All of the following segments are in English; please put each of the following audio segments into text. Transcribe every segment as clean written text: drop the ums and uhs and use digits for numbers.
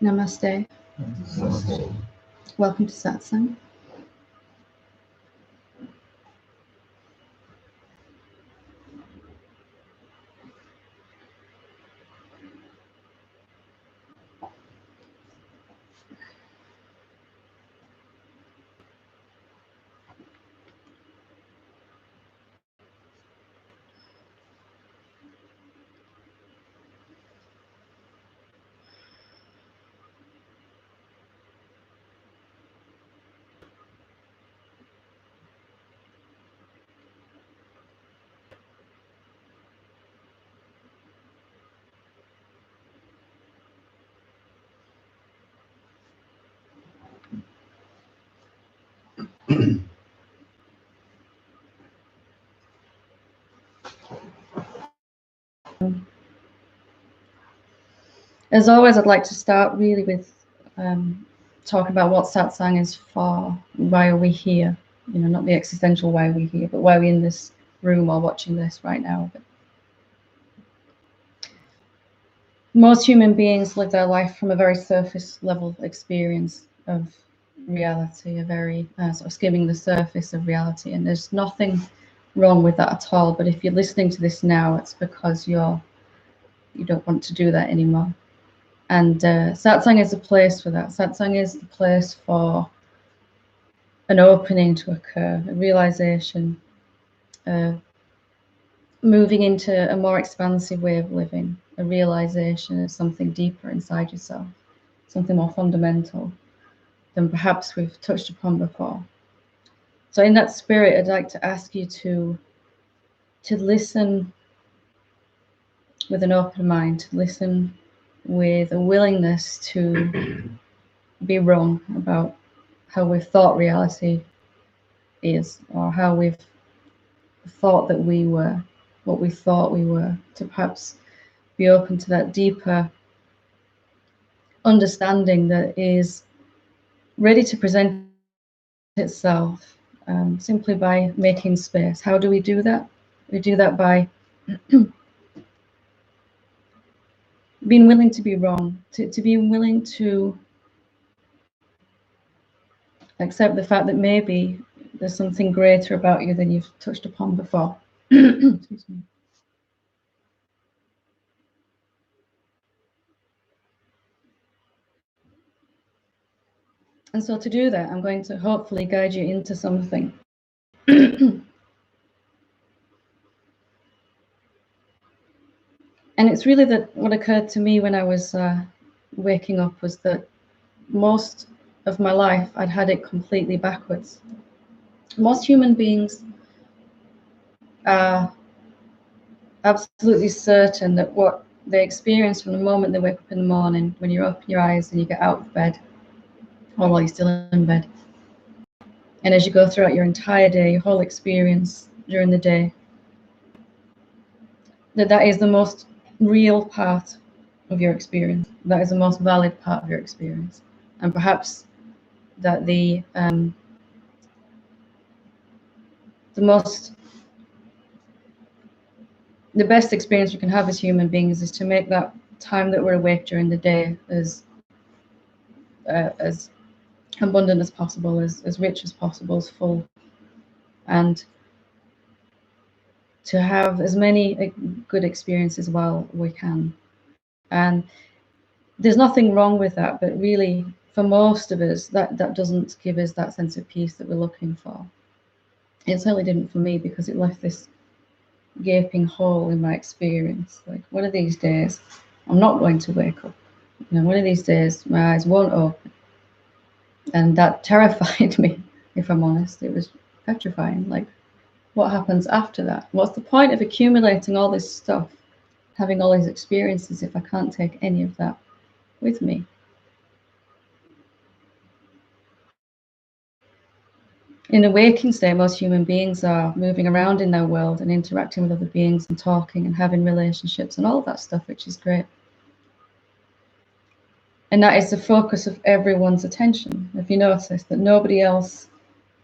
Namaste. Namaste. Welcome to Satsang. As always, I'd like to start really with talking about what Satsang is for. Why are we here? You know, not the existential why we're here, but why we're in this room or watching this right now. But most human beings live their life from a very surface level experience of reality, a very sort of skimming the surface of reality, and there's nothing wrong with that at all. But if you're listening to this now, it's because you don't want to do that anymore. And Satsang is a place for that. Satsang is the place for an opening to occur, a realization, moving into a more expansive way of living, a realization of something deeper inside yourself, something more fundamental than perhaps we've touched upon before. So in that spirit, I'd like to ask you to listen with an open mind, to listen with a willingness to be wrong about how we've thought reality is, or how we've thought that we were, what we thought we were, to perhaps be open to that deeper understanding that is ready to present itself simply by making space. How do we do that? We do that by being willing to be wrong, to be willing to accept the fact that maybe there's something greater about you than you've touched upon before. Excuse me. And so to do that, I'm going to hopefully guide you into something. And it's really that what occurred to me when I was waking up was that most of my life I'd had it completely backwards. Most human beings are absolutely certain that what they experience from the moment they wake up in the morning, when you open your eyes and you get out of bed, or while you're still in bed, and as you go throughout your entire day, your whole experience during the day, that is the most real part of your experience. That is the most valid part of your experience. And perhaps that the best experience you can have as human beings is to make that time that we're awake during the day as abundant as possible, as rich as possible, as full, and to have as many good experiences while we can. And there's nothing wrong with that, but really for most of us that doesn't give us that sense of peace that we're looking for. It certainly didn't for me, because it left this gaping hole in my experience. Like, one of these days I'm not going to wake up, you know, one of these days my eyes won't open. And that terrified me, if I'm honest. It was petrifying. Like, what happens after that? What's the point of accumulating all this stuff, having all these experiences, if I can't take any of that with me? In a waking state, most human beings are moving around in their world and interacting with other beings and talking and having relationships and all of that stuff, which is great. And that is the focus of everyone's attention. If you notice that nobody else,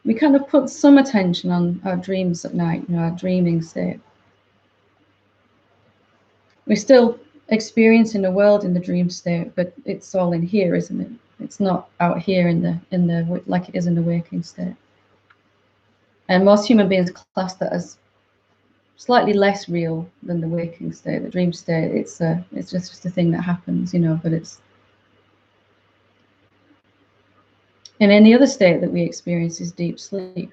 we kind of put some attention on our dreams at night, you know, our dreaming state. We still experiencing the world in the dream state, but it's all in here, isn't it? It's not out here in the like it is in the waking state. And most human beings class that as slightly less real than the waking state, the dream state. It's just a thing that happens, you know. But it's in any other state that we experience is deep sleep,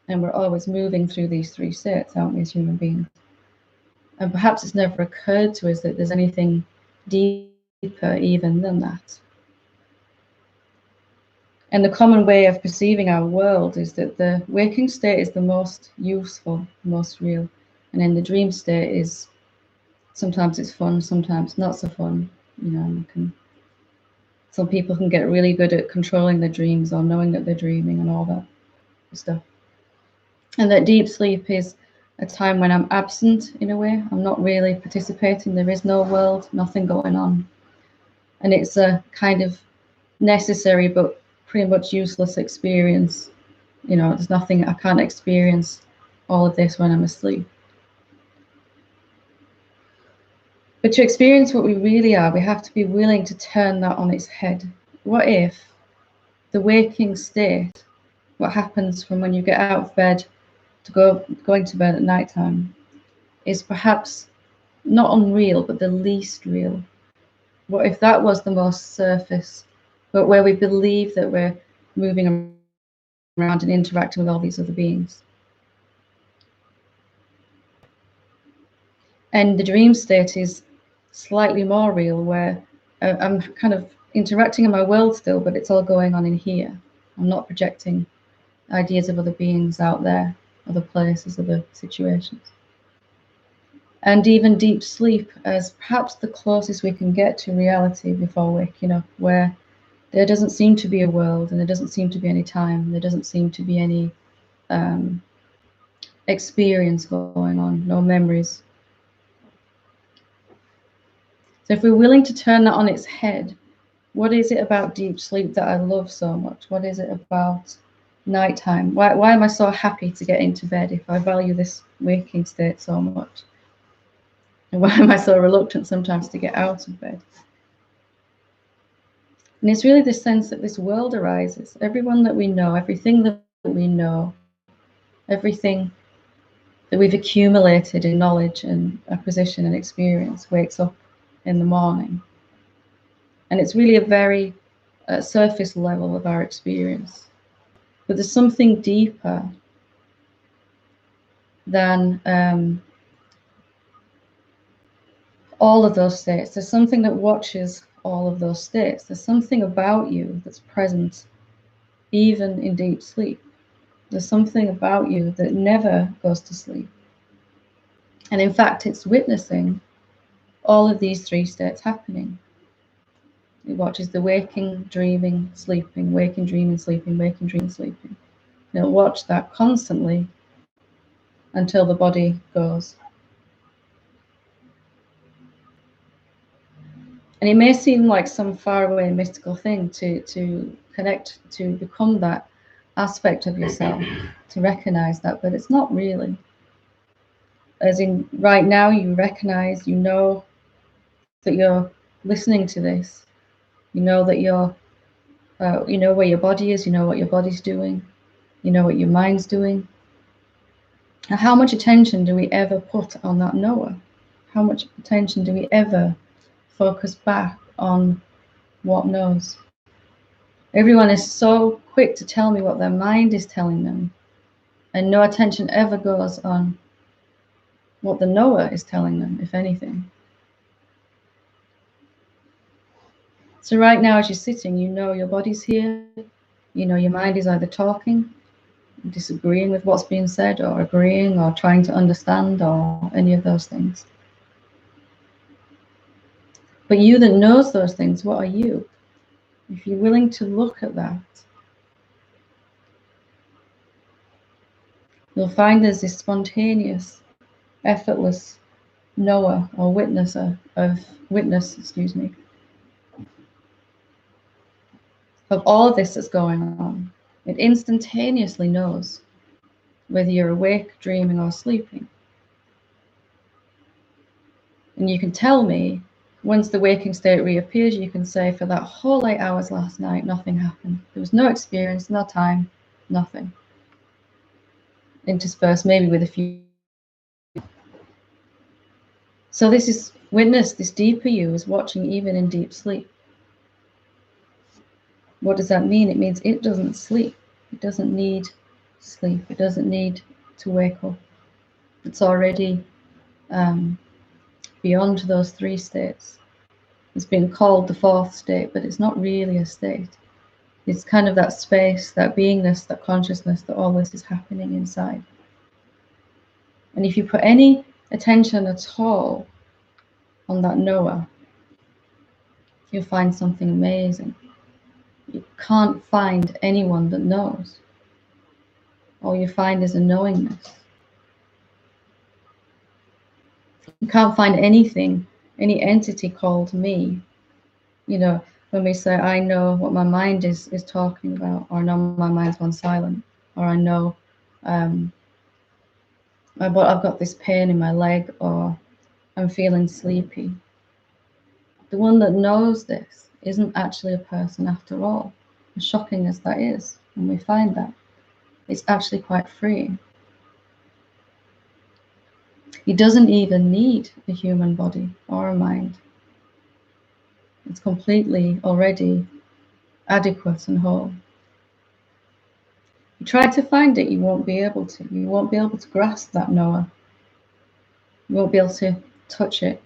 and we're always moving through these three states, aren't we, as human beings? And perhaps it's never occurred to us that there's anything deeper even than that. And the common way of perceiving our world is that the waking state is the most useful, most real. And in the dream state is, sometimes it's fun, sometimes not so fun. You know, some people can get really good at controlling their dreams or knowing that they're dreaming and all that stuff. And that deep sleep is a time when I'm absent in a way. I'm not really participating. There is no world, nothing going on. And it's a kind of necessary but pretty much useless experience. You know, there's nothing, I can't experience all of this when I'm asleep. But to experience what we really are, we have to be willing to turn that on its head. What if the waking state, what happens from when you get out of bed to going to bed at night time, is perhaps not unreal, but the least real? What if that was the most surface, but where we believe that we're moving around and interacting with all these other beings? And the dream state is slightly more real, where I'm kind of interacting in my world still, but it's all going on in here. I'm not projecting ideas of other beings out there, other places, other situations. And even deep sleep as perhaps the closest we can get to reality before waking up, where there doesn't seem to be a world and there doesn't seem to be any time, there doesn't seem to be any experience going on, no memories. So if we're willing to turn that on its head, what is it about deep sleep that I love so much? What is it about nighttime? Why am I so happy to get into bed if I value this waking state so much? And why am I so reluctant sometimes to get out of bed? And it's really this sense that this world arises. Everyone that we know, everything that we know, everything that we've accumulated in knowledge and acquisition and experience wakes up in the morning. And it's really a very surface level of our experience. But there's something deeper than all of those states. There's something that watches all of those states. There's something about you that's present even in deep sleep. There's something about you that never goes to sleep. And in fact, it's witnessing all of these three states happening. It watches the waking, dreaming, sleeping, waking, dreaming, sleeping, waking, dreaming, sleeping. And it'll watch that constantly until the body goes. And it may seem like some faraway mystical thing to connect, to become that aspect of yourself, to recognize that, but it's not really. As in, right now, you recognize, you know that you're listening to this. You know that you know where your body is, you know what your body's doing, you know what your mind's doing. And how much attention do we ever put on that knower? How much attention do we ever focus back on what knows? Everyone is so quick to tell me what their mind is telling them, and no attention ever goes on what the knower is telling them, if anything. So right now, as you're sitting, you know your body's here, you know your mind is either talking, disagreeing with what's being said, or agreeing, or trying to understand, or any of those things. But you that knows those things, what are you? If you're willing to look at that, you'll find there's this spontaneous, effortless knower or witness of all of this that's going on. It instantaneously knows whether you're awake, dreaming, or sleeping. And you can tell me, once the waking state reappears, you can say, for that whole 8 hours last night, nothing happened. There was no experience, no time, nothing. Interspersed maybe with a few. So this is witness, this deeper you is watching even in deep sleep. What does that mean? It means it doesn't sleep. It doesn't need sleep. It doesn't need to wake up. It's already beyond those 3 states. It's been called the 4th state, but it's not really a state. It's kind of that space, that beingness, that consciousness that all this is happening inside. And if you put any attention at all on that knower, you'll find something amazing. You can't find anyone that knows. All you find is a knowingness. You can't find anything, any entity called me. You know, when we say, I know what my mind is talking about, or I know my mind's gone silent, or I know I've got this pain in my leg, or I'm feeling sleepy. The one that knows this isn't actually a person after all, as shocking as that is when we find that. It's actually quite freeing. He doesn't even need a human body or a mind. It's completely already adequate and whole. You try to find it, you won't be able to. You won't be able to grasp that knower. You won't be able to touch it.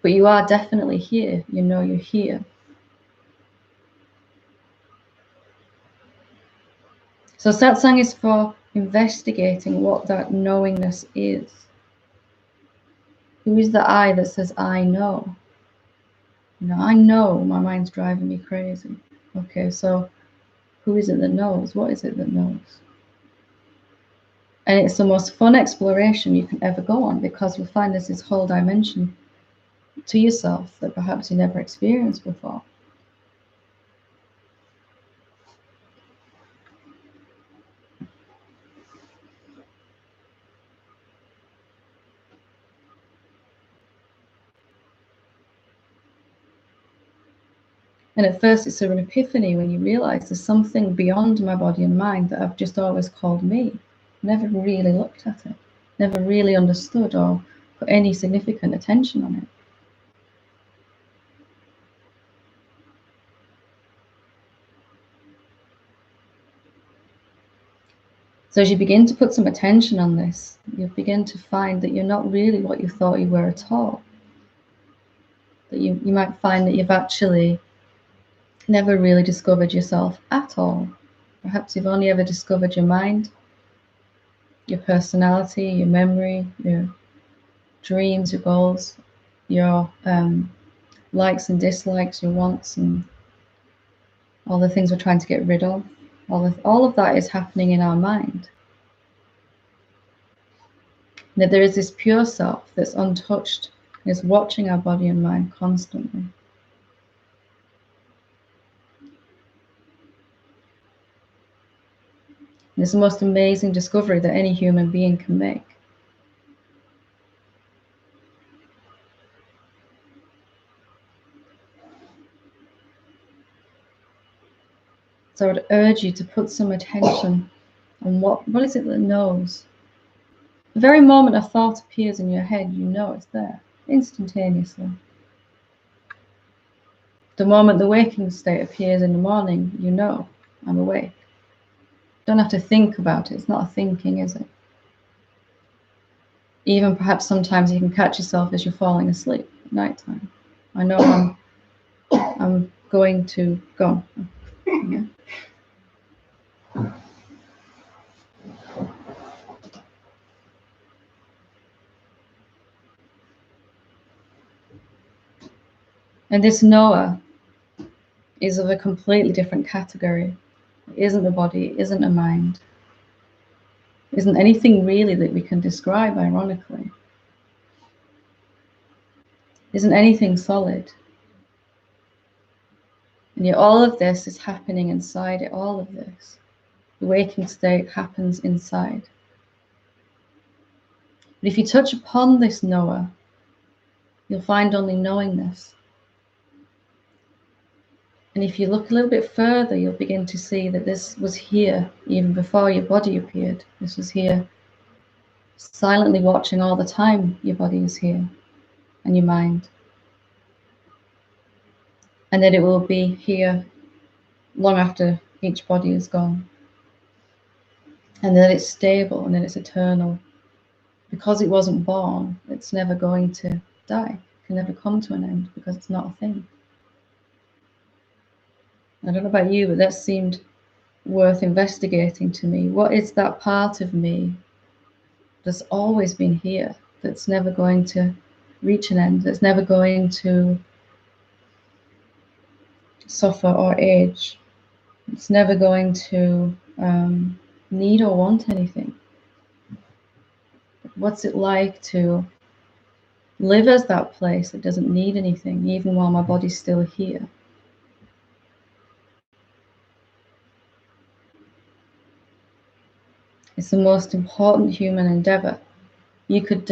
But you are definitely here. You know you're here. So satsang is for investigating what that knowingness is. Who is the I that says, I know? You know, I know my mind's driving me crazy. Okay, so who is it that knows? What is it that knows? And it's the most fun exploration you can ever go on, because you'll find there's this whole dimension to yourself that perhaps you never experienced before. And at first it's an epiphany when you realize there's something beyond my body and mind that I've just always called me. Never really looked at it, never really understood or put any significant attention on it. So as you begin to put some attention on this, you begin to find that you're not really what you thought you were at all. That you might find that you've actually never really discovered yourself at all. Perhaps you've only ever discovered your mind, your personality, your memory, your dreams, your goals, your likes and dislikes, your wants, and all the things we're trying to get rid of. All of that is happening in our mind. That there is this pure self that's untouched, is watching our body and mind constantly. And it's the most amazing discovery that any human being can make. So I would urge you to put some attention on what is it that knows. The very moment a thought appears in your head, you know it's there, instantaneously. The moment the waking state appears in the morning, you know, I'm awake. Don't have to think about it. It's not a thinking, is it? Even perhaps sometimes you can catch yourself as you're falling asleep at nighttime. I know I'm going to go. Yeah. And this knower is of a completely different category. It isn't a body, it isn't a mind. It isn't anything really that we can describe, ironically. It isn't anything solid. And yet all of this is happening inside it, all of this. The waking state happens inside. But if you touch upon this knower, You'll find only knowingness. And if you look a little bit further, you'll begin to see that this was here even before your body appeared. This was here, silently watching all the time your body is here and your mind. And that it will be here long after each body is gone. And that it's stable and that it's eternal. Because it wasn't born, it's never going to die. It can never come to an end because it's not a thing. I don't know about you, but that seemed worth investigating to me. What is that part of me that's always been here, that's never going to reach an end, that's never going to suffer or age? It's never going to need or want anything. What's it like to live as that place that doesn't need anything, even while my body's still here? It's the most important human endeavor. You could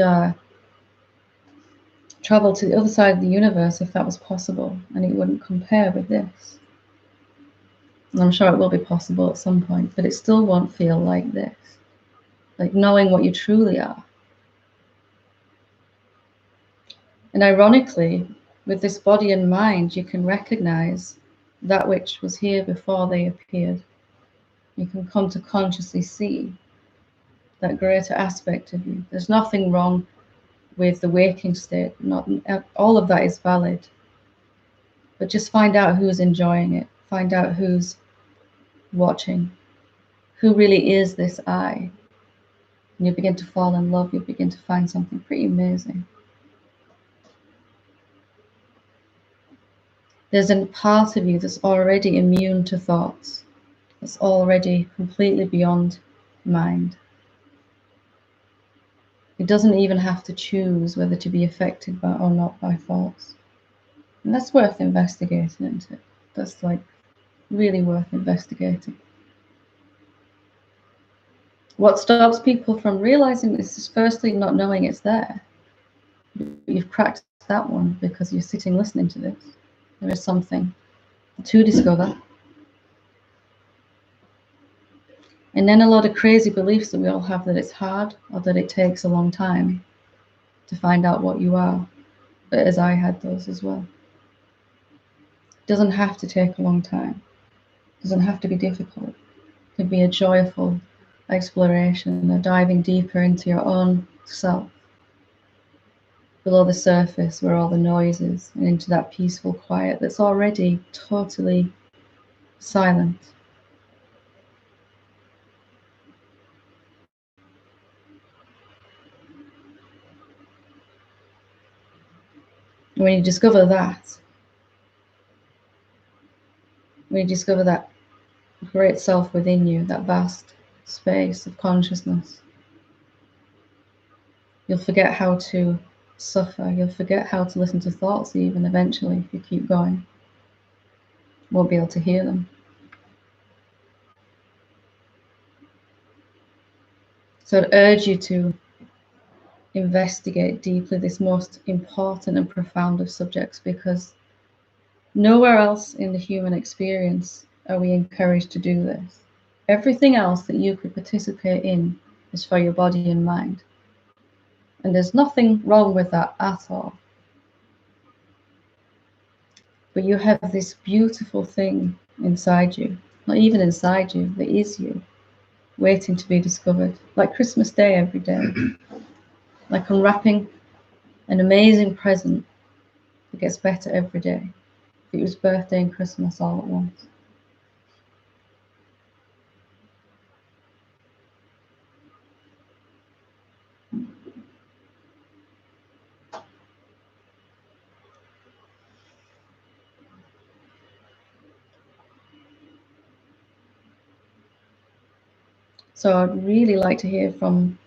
travel to the other side of the universe if that was possible, and it wouldn't compare with this. And I'm sure it will be possible at some point, but it still won't feel like this. Like knowing what you truly are. And ironically, with this body and mind, you can recognize that which was here before they appeared. You can come to consciously see that greater aspect of you. There's nothing wrong with the waking state. Not all of that is valid. But just find out who's enjoying it. Find out who's watching. Who really is this I? And you begin to fall in love. You begin to find something pretty amazing. There's a part of you that's already immune to thoughts. That's already completely beyond mind. It doesn't even have to choose whether to be affected by or not by thoughts. And that's worth investigating, isn't it? That's like really worth investigating. What stops people from realizing this is firstly not knowing it's there. You've cracked that one because you're sitting listening to this. There is something to discover. And then a lot of crazy beliefs that we all have, that it's hard or that it takes a long time to find out what you are. But as I had those as well. It doesn't have to take a long time. It doesn't have to be difficult. It can be a joyful exploration, a diving deeper into your own self, below the surface where all the noise is, and into that peaceful quiet that's already totally silent. When you discover that, great self within you, that vast space of consciousness, you'll forget how to suffer. You'll forget how to listen to thoughts even eventually if you keep going. Won't be able to hear them. So I'd urge you to investigate deeply this most important and profound of subjects, because nowhere else in the human experience are we encouraged to do this. Everything else that you could participate in is for your body and mind. And there's nothing wrong with that at all. But you have this beautiful thing inside you, not even inside you, that is you, waiting to be discovered. Like Christmas Day every day. Like unwrapping an amazing present that gets better every day. It was birthday and Christmas all at once. So I'd really like to hear from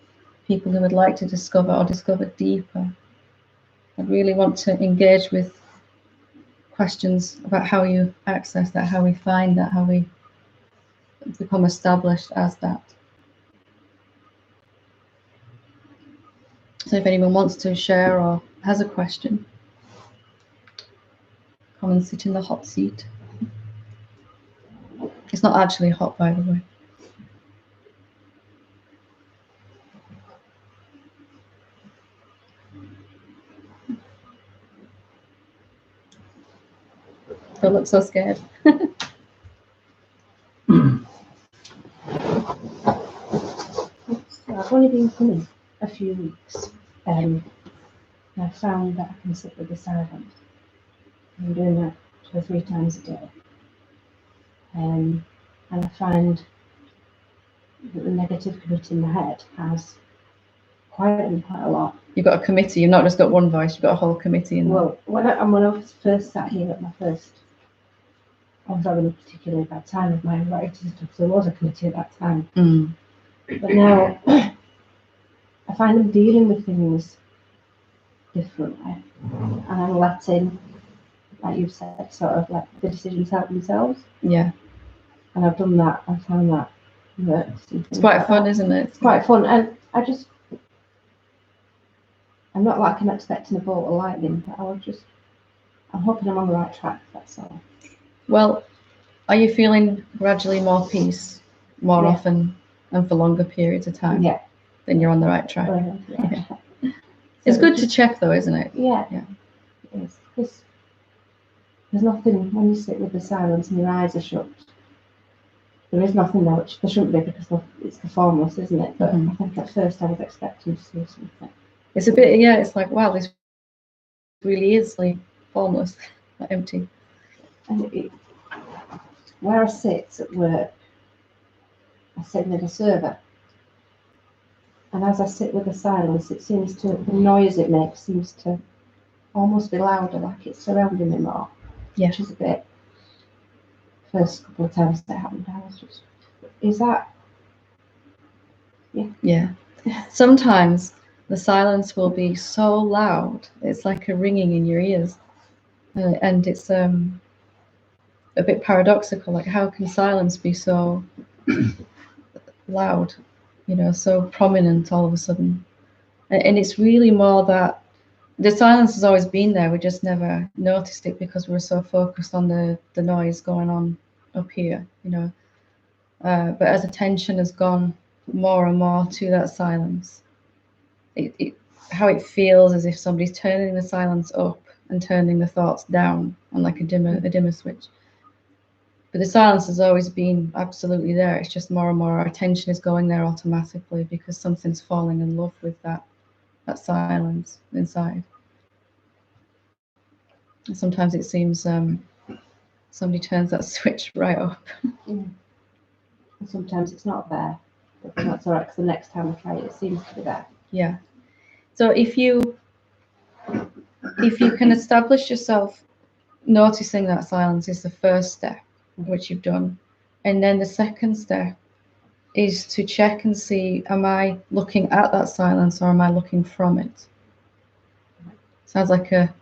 people who would like to discover or discover deeper. I'd really want to engage with questions about how you access that, how we find that, how we become established as that. So if anyone wants to share or has a question, come and sit in the hot seat. It's not actually hot, by the way. Don't look so scared. So I've only been coming a few weeks, and I found that I can sit with the silence. I'm doing that 2 or 3 times a day, and I find that the negative committee in my head has quietened quite a lot. You've got a committee. You've not just got one voice. You've got a whole committee in there. Well, when I first sat here at my first, I was having a particularly bad time with my anxiety and stuff, so there was a committee at that time. But now I find them dealing with things differently, and I'm letting, like you've said, sort of like the decisions help themselves. Yeah. And I've done that. I found that works. It's quite fun, isn't it? It's quite fun, and I'm not like I'm expecting a bolt of lightning, but I'm hoping I'm on the right track, that's all. Well, are you feeling gradually more peace, more often, and for longer periods of time? Yeah. Then you're on the right track. Yeah. It's good to check, though, isn't it? Yeah. Yeah. It is. Because there's nothing, when you sit with the silence and your eyes are shut, there is nothing there, which there shouldn't be, because it's the formless, isn't it? But I think at first I was expecting to see something. It's a bit, yeah, it's like, wow, this really is like formless, like empty. And where I sit at work, I sit with a server. And as I sit with the silence, it seems to, the noise it makes seems to almost be louder, like it's surrounding me more. Yeah. Which is a bit, first couple of times that happened, I was just, is that? Yeah. Yeah. Sometimes the silence will be so loud, it's like a ringing in your ears. And it's a bit paradoxical, like how can silence be so loud, so prominent all of a sudden? And it's really more that the silence has always been there, we just never noticed it because we're so focused on the noise going on up here, but as attention has gone more and more to that silence, how it feels as if somebody's turning the silence up and turning the thoughts down on like a dimmer switch. But the silence has always been absolutely there. It's just more and more our attention is going there automatically because something's falling in love with that silence inside. And sometimes it seems somebody turns that switch right up. And sometimes it's not there, but that's all right, because the next time I try it, it seems to be there. Yeah. So if you can establish yourself noticing that silence is the first step, which you've done. And then the second step is to check and see, am I looking at that silence or am I looking from it? Sounds like a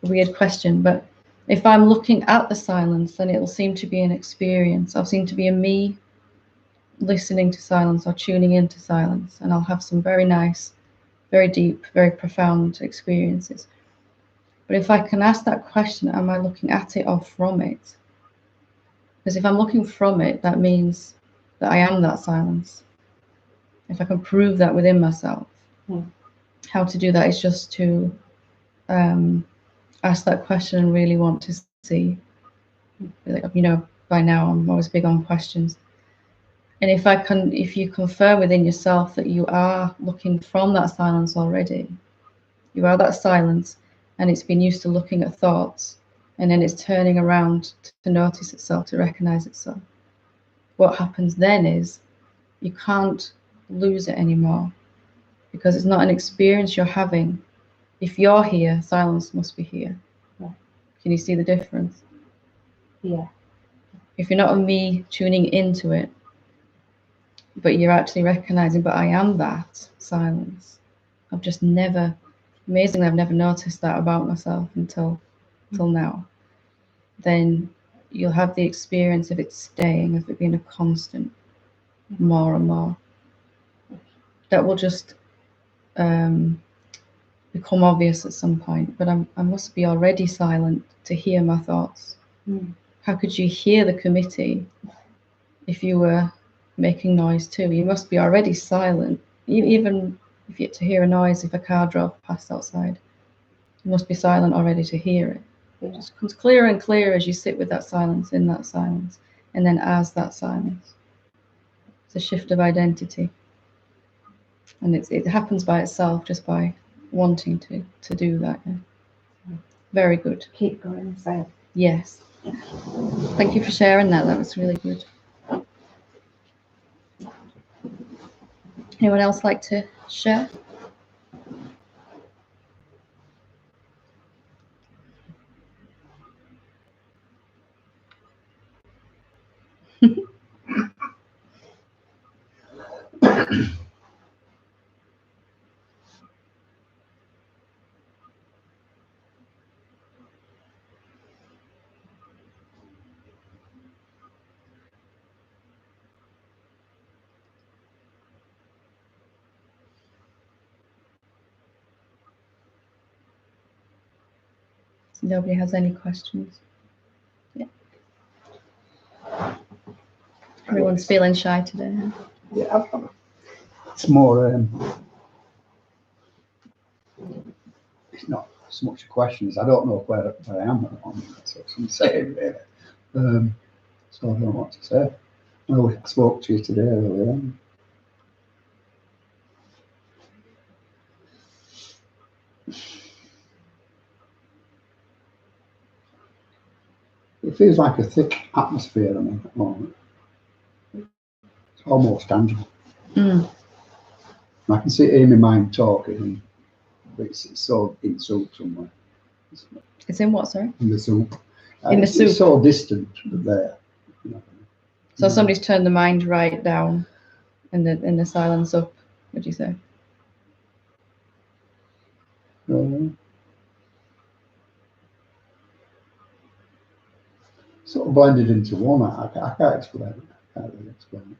weird question, but if I'm looking at the silence, then it'll seem to be an experience. I'll seem to be a me listening to silence or tuning into silence, and I'll have some very nice, very deep, very profound experiences. But if I can ask that question, am I looking at it or from it? Because if I'm looking from it, that means that I am that silence. If I can prove that within myself, how to do that is just to ask that question and really want to see. By now I'm always big on questions. And if you confirm within yourself that you are looking from that silence already, you are that silence, and it's been used to looking at thoughts, and then it's turning around to notice itself, to recognize itself. What happens then is you can't lose it anymore, because it's not an experience you're having. If you're here, silence must be here. Yeah. Can you see the difference? Yeah. If you're not a me tuning into it, but you're actually recognizing, but I am that silence. Amazingly, I've never noticed that about myself until now. Then you'll have the experience of it staying, of it being a constant, more and more. That will just become obvious at some point, but I must be already silent to hear my thoughts. How could you hear the committee if you were making noise too? You must be already silent, even if you had to hear a noise if a car drove past outside. You must be silent already to hear it. It just becomes clearer and clearer as you sit with that silence, in that silence, and then as that silence. It's a shift of identity. And it happens by itself, just by wanting to do that. Yeah. Very good. Keep going, so. Yes. Thank you for sharing that. That was really good. Anyone else like to share? Nobody has any questions? Yeah. Everyone's feeling shy today. Yeah, it's more. It's not so much a question as I don't know where I am at the moment. That's what I'm saying, really. So I don't know what to say. I know I spoke to you today earlier. It feels like a thick atmosphere at the moment. It's almost tangible. And I can see it in my mind talking, but it's so in soup somewhere. It's in what, sorry? In the soup. In the soup. It's so distant there. You know. So somebody's turned the mind right down and the silence up, would you say? Sort of blended into one. I can't explain it. I can't really explain it.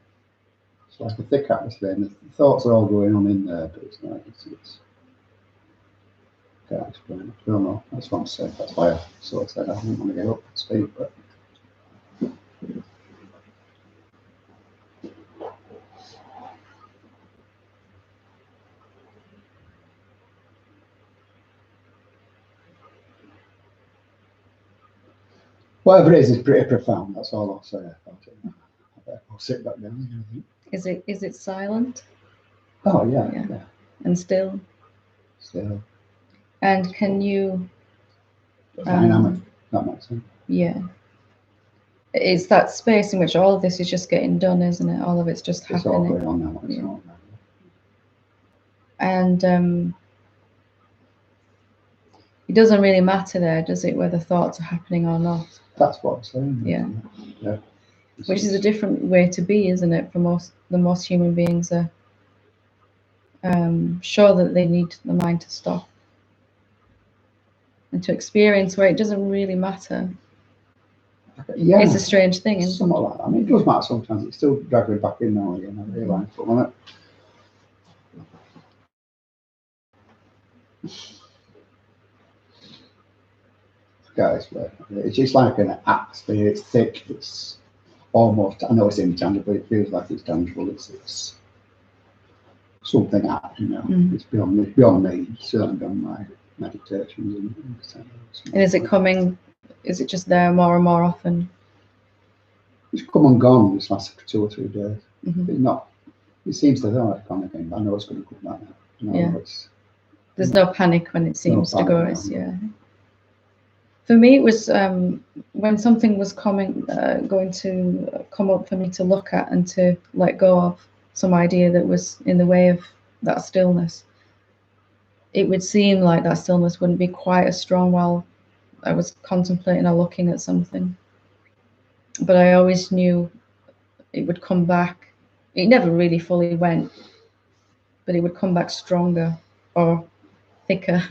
It's like a thick atmosphere, and the thoughts are all going on in there, but it's like it's can't explain it. I don't know. That's what I'm saying. That's why I sort of said I didn't want to get up and speak, but. Whatever it is pretty profound. That's all I'll say about it. I'll sit back down. Is it silent? Oh yeah. And still? Still. And can you... Dynamic. That makes sense. Yeah. It's that space in which all of this is just getting done, isn't it? All of it's just happening. It's all going on now. It's all now. And it doesn't really matter there, does it, whether thoughts are happening or not? That's what I'm saying. Yeah. Which is a different way to be, isn't it? For most human beings are sure that they need the mind to stop and to experience where it doesn't really matter. Yeah, it's a strange thing, isn't it? Somewhat like that. I mean, it does matter sometimes. It's still dragging back in now and again. I realise, but when guys, it's just like an atmosphere. It's thick. It's almost. I know it's intangible, but it feels like it's tangible. It's something happening now. It's beyond me. Certainly beyond my meditations and is it coming? Is it just there more and more often? It's come and gone this last 2 or 3 days. It's not. It seems to have gone again, but I know it's going to come back now. There's no panic when it seems to go. For me, it was when something was going to come up for me to look at and to let go of, some idea that was in the way of that stillness. It would seem like that stillness wouldn't be quite as strong while I was contemplating or looking at something. But I always knew it would come back. It never really fully went, but it would come back stronger or thicker.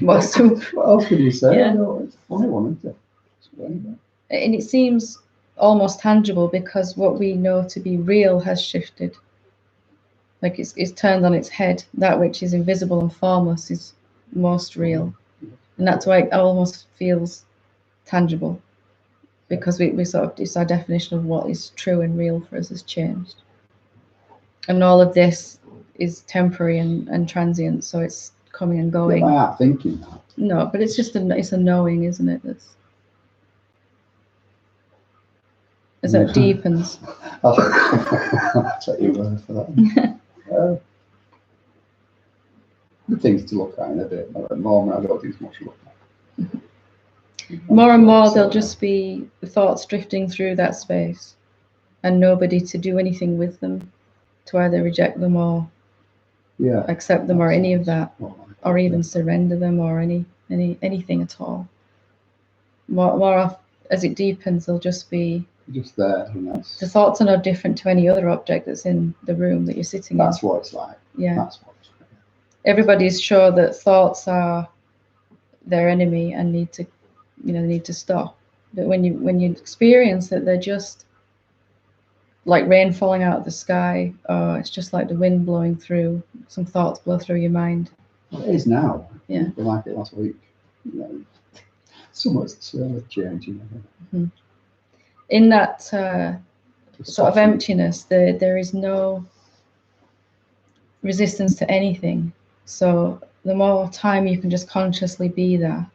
What else can you say? Yeah. No, it's a funny one, isn't it? And it seems almost tangible because what we know to be real has shifted. Like it's turned on its head. That which is invisible and formless is most real. And that's why it almost feels tangible, because we sort of, it's our definition of what is true and real for us has changed. And all of this is temporary and transient, so it's coming and going. Yeah, by thinking that. No, but it's just it's a knowing, isn't it? As it deepens. I'll take your word for that. The things to look at in a bit, but at the moment I don't think there's much to look at. More and more there'll just be thoughts drifting through that space and nobody to do anything with them, to either reject them or accept them or any of that, or even surrender them or anything at all. More off, as it deepens, they'll just be just there. And the thoughts are no different to any other object that's in the room that you're sitting in. That's what it's like. Yeah. That's what it's like. Everybody's sure that thoughts are their enemy and need to stop. But when you experience that they're just like rain falling out of the sky, or it's just like the wind blowing through, some thoughts blow through your mind. Well, it is now. Yeah. It was like it last week. So much changing. Mm-hmm. In that sort of emptiness, there is no resistance to anything. So the more time you can just consciously be that,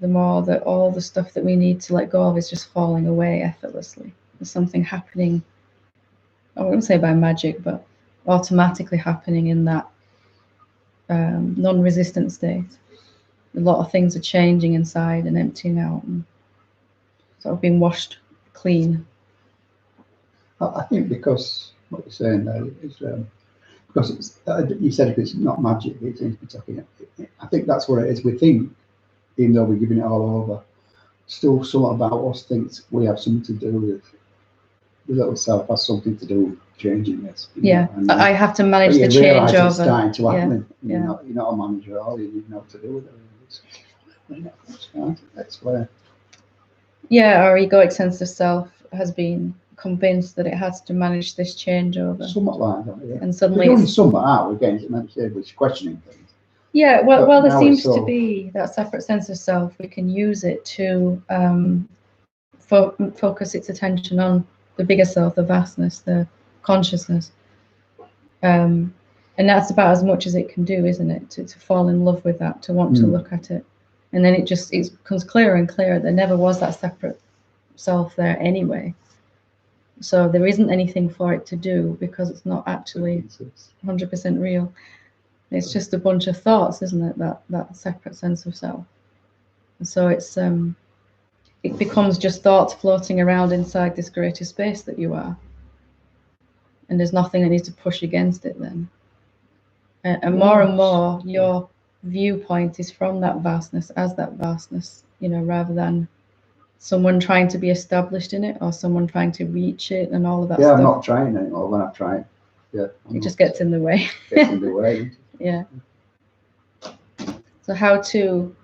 the more that all the stuff that we need to let go of is just falling away effortlessly. There's something happening, I wouldn't say by magic, but automatically happening in that non-resistant state. A lot of things are changing inside and emptying out and sort of being washed clean. I think because what you're saying there is because it's, you said if it's not magic, it seems to be talking. I think that's what it is. We think, even though we're giving it all over, still something about us thinks we have something to do with the little self has something to do with changing this. Yeah, I have to manage the change over. It's starting to happen. Yeah. You're not a manager at all. You know what to do with it. That's where. Yeah, our egoic sense of self has been convinced that it has to manage this changeover. Somewhat like that, yeah. And suddenly we're doing somewhat out again, we're questioning things. Yeah, well there seems to be that separate sense of self. We can use it to focus its attention on the bigger self, the vastness, the consciousness. And that's about as much as it can do, isn't it? To fall in love with that, to want to look at it. And then it becomes clearer and clearer. There never was that separate self there anyway. So there isn't anything for it to do because it's not actually 100% real. It's just a bunch of thoughts, isn't it? That separate sense of self. And so it becomes just thoughts floating around inside this greater space that you are. And there's nothing that needs to push against it then. And more, your viewpoint is from that vastness as that vastness, rather than someone trying to be established in it or someone trying to reach it and all of that stuff. Yeah, I'm not trying anymore when I'm trying. Yeah. It just gets in the way. Gets in the way. Yeah. So how to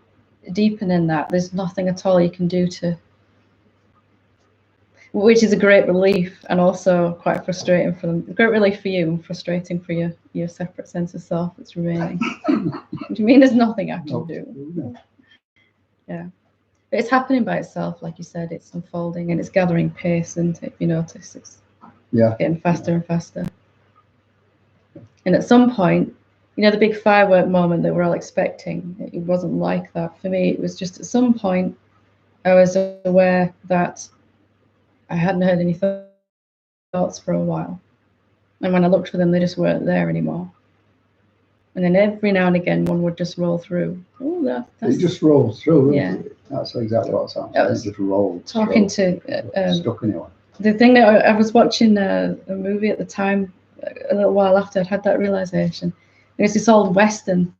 deepen in that? There's nothing at all you can do which is a great relief and also quite frustrating for them. Great relief for you and frustrating for your separate sense of self that's remaining. Do you mean there's nothing I can do? Yeah. But it's happening by itself, like you said, it's unfolding and it's gathering pace, and if you notice, it's getting faster and faster. And at some point, the big firework moment that we're all expecting, it wasn't like that. For me, it was just at some point, I was aware that I hadn't heard any thoughts for a while. And when I looked for them, they just weren't there anymore. And then every now and again, one would just roll through. Oh, it just rolls through. Yeah. That's exactly what it sounds. It just rolls. Talking stuck anyway. The thing that I was watching a movie at the time, a little while after I'd had that realization. There's this old western,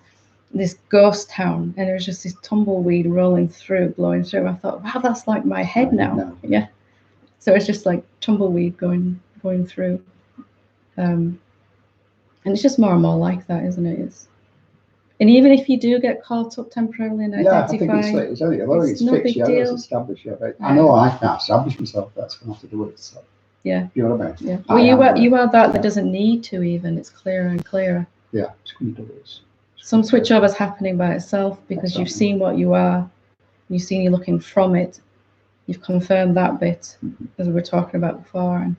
this ghost town, and there was just this tumbleweed rolling through, blowing through. I thought, wow, that's like my head now. Yeah. So it's just like tumbleweed going through. And it's just more and more like that, isn't it? And even if you do get caught up temporarily and identify, I think it's only it's no fixed. big It's deal. established. I know I can't establish myself. That's going to have to do with itself. Yeah. You know what I mean? Yeah. Well, you are that doesn't need to even. It's clearer and clearer. Yeah, it's going to do this. some switchover's happening by itself because you've seen what you are, you've seen you looking from it, you've confirmed that bit, as we were talking about before,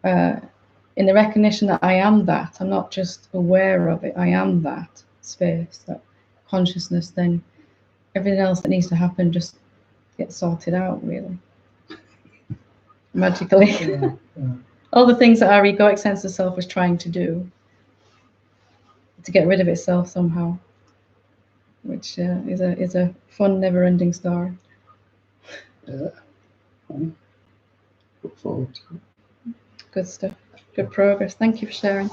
and in the recognition that I am that, I'm not just aware of it, I am that space, that consciousness, then everything else that needs to happen just gets sorted out, really. Magically. Yeah. All the things that our egoic sense of self was trying to do, to get rid of itself somehow, which is a fun, never-ending story. Yeah. Look forward to it. Good stuff. Good progress. Thank you for sharing.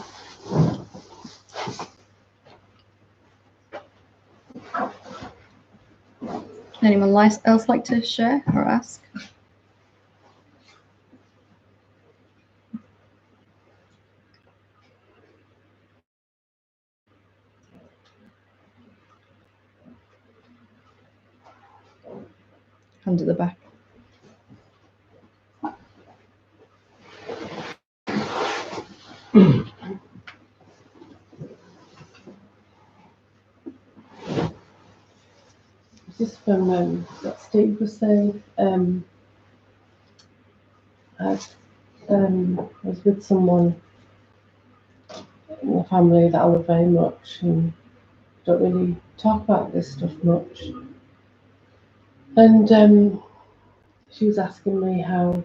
Anyone else like to share or ask? Hand at the back. Just from what Steve was saying, I was with someone in the family that I love very much and don't really talk about this stuff much. And she was asking me how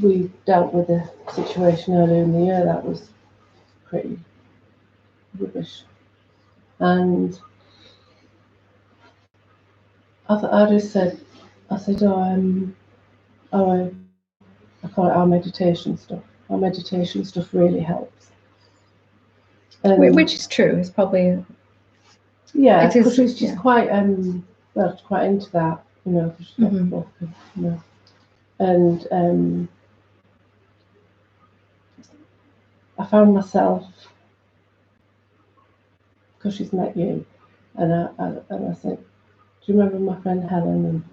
we dealt with a situation earlier in the year that was pretty rubbish. And I just said, I call it our meditation stuff. Our meditation stuff really helps. Which is true. It's probably... Yeah, it is, because she's just quite quite into that, you know, because she's got a book, you know. And I found myself, because she's met you, and I said, do you remember my friend Helen?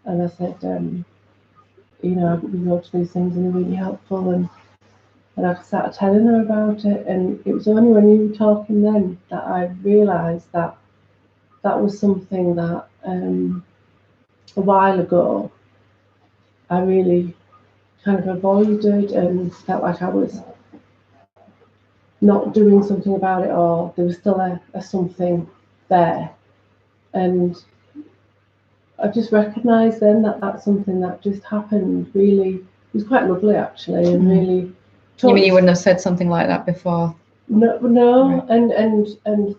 And I said, you know, we go to these things and they're really helpful, and I started telling her about it, and it was only when you were talking then that I realised that that was something that a while ago I really kind of avoided and felt like I was not doing something about it, or there was still a something there. And I just recognised then that that's something that just happened. Really, it was quite lovely actually, and really. You mean you wouldn't have said something like that before? No, right. and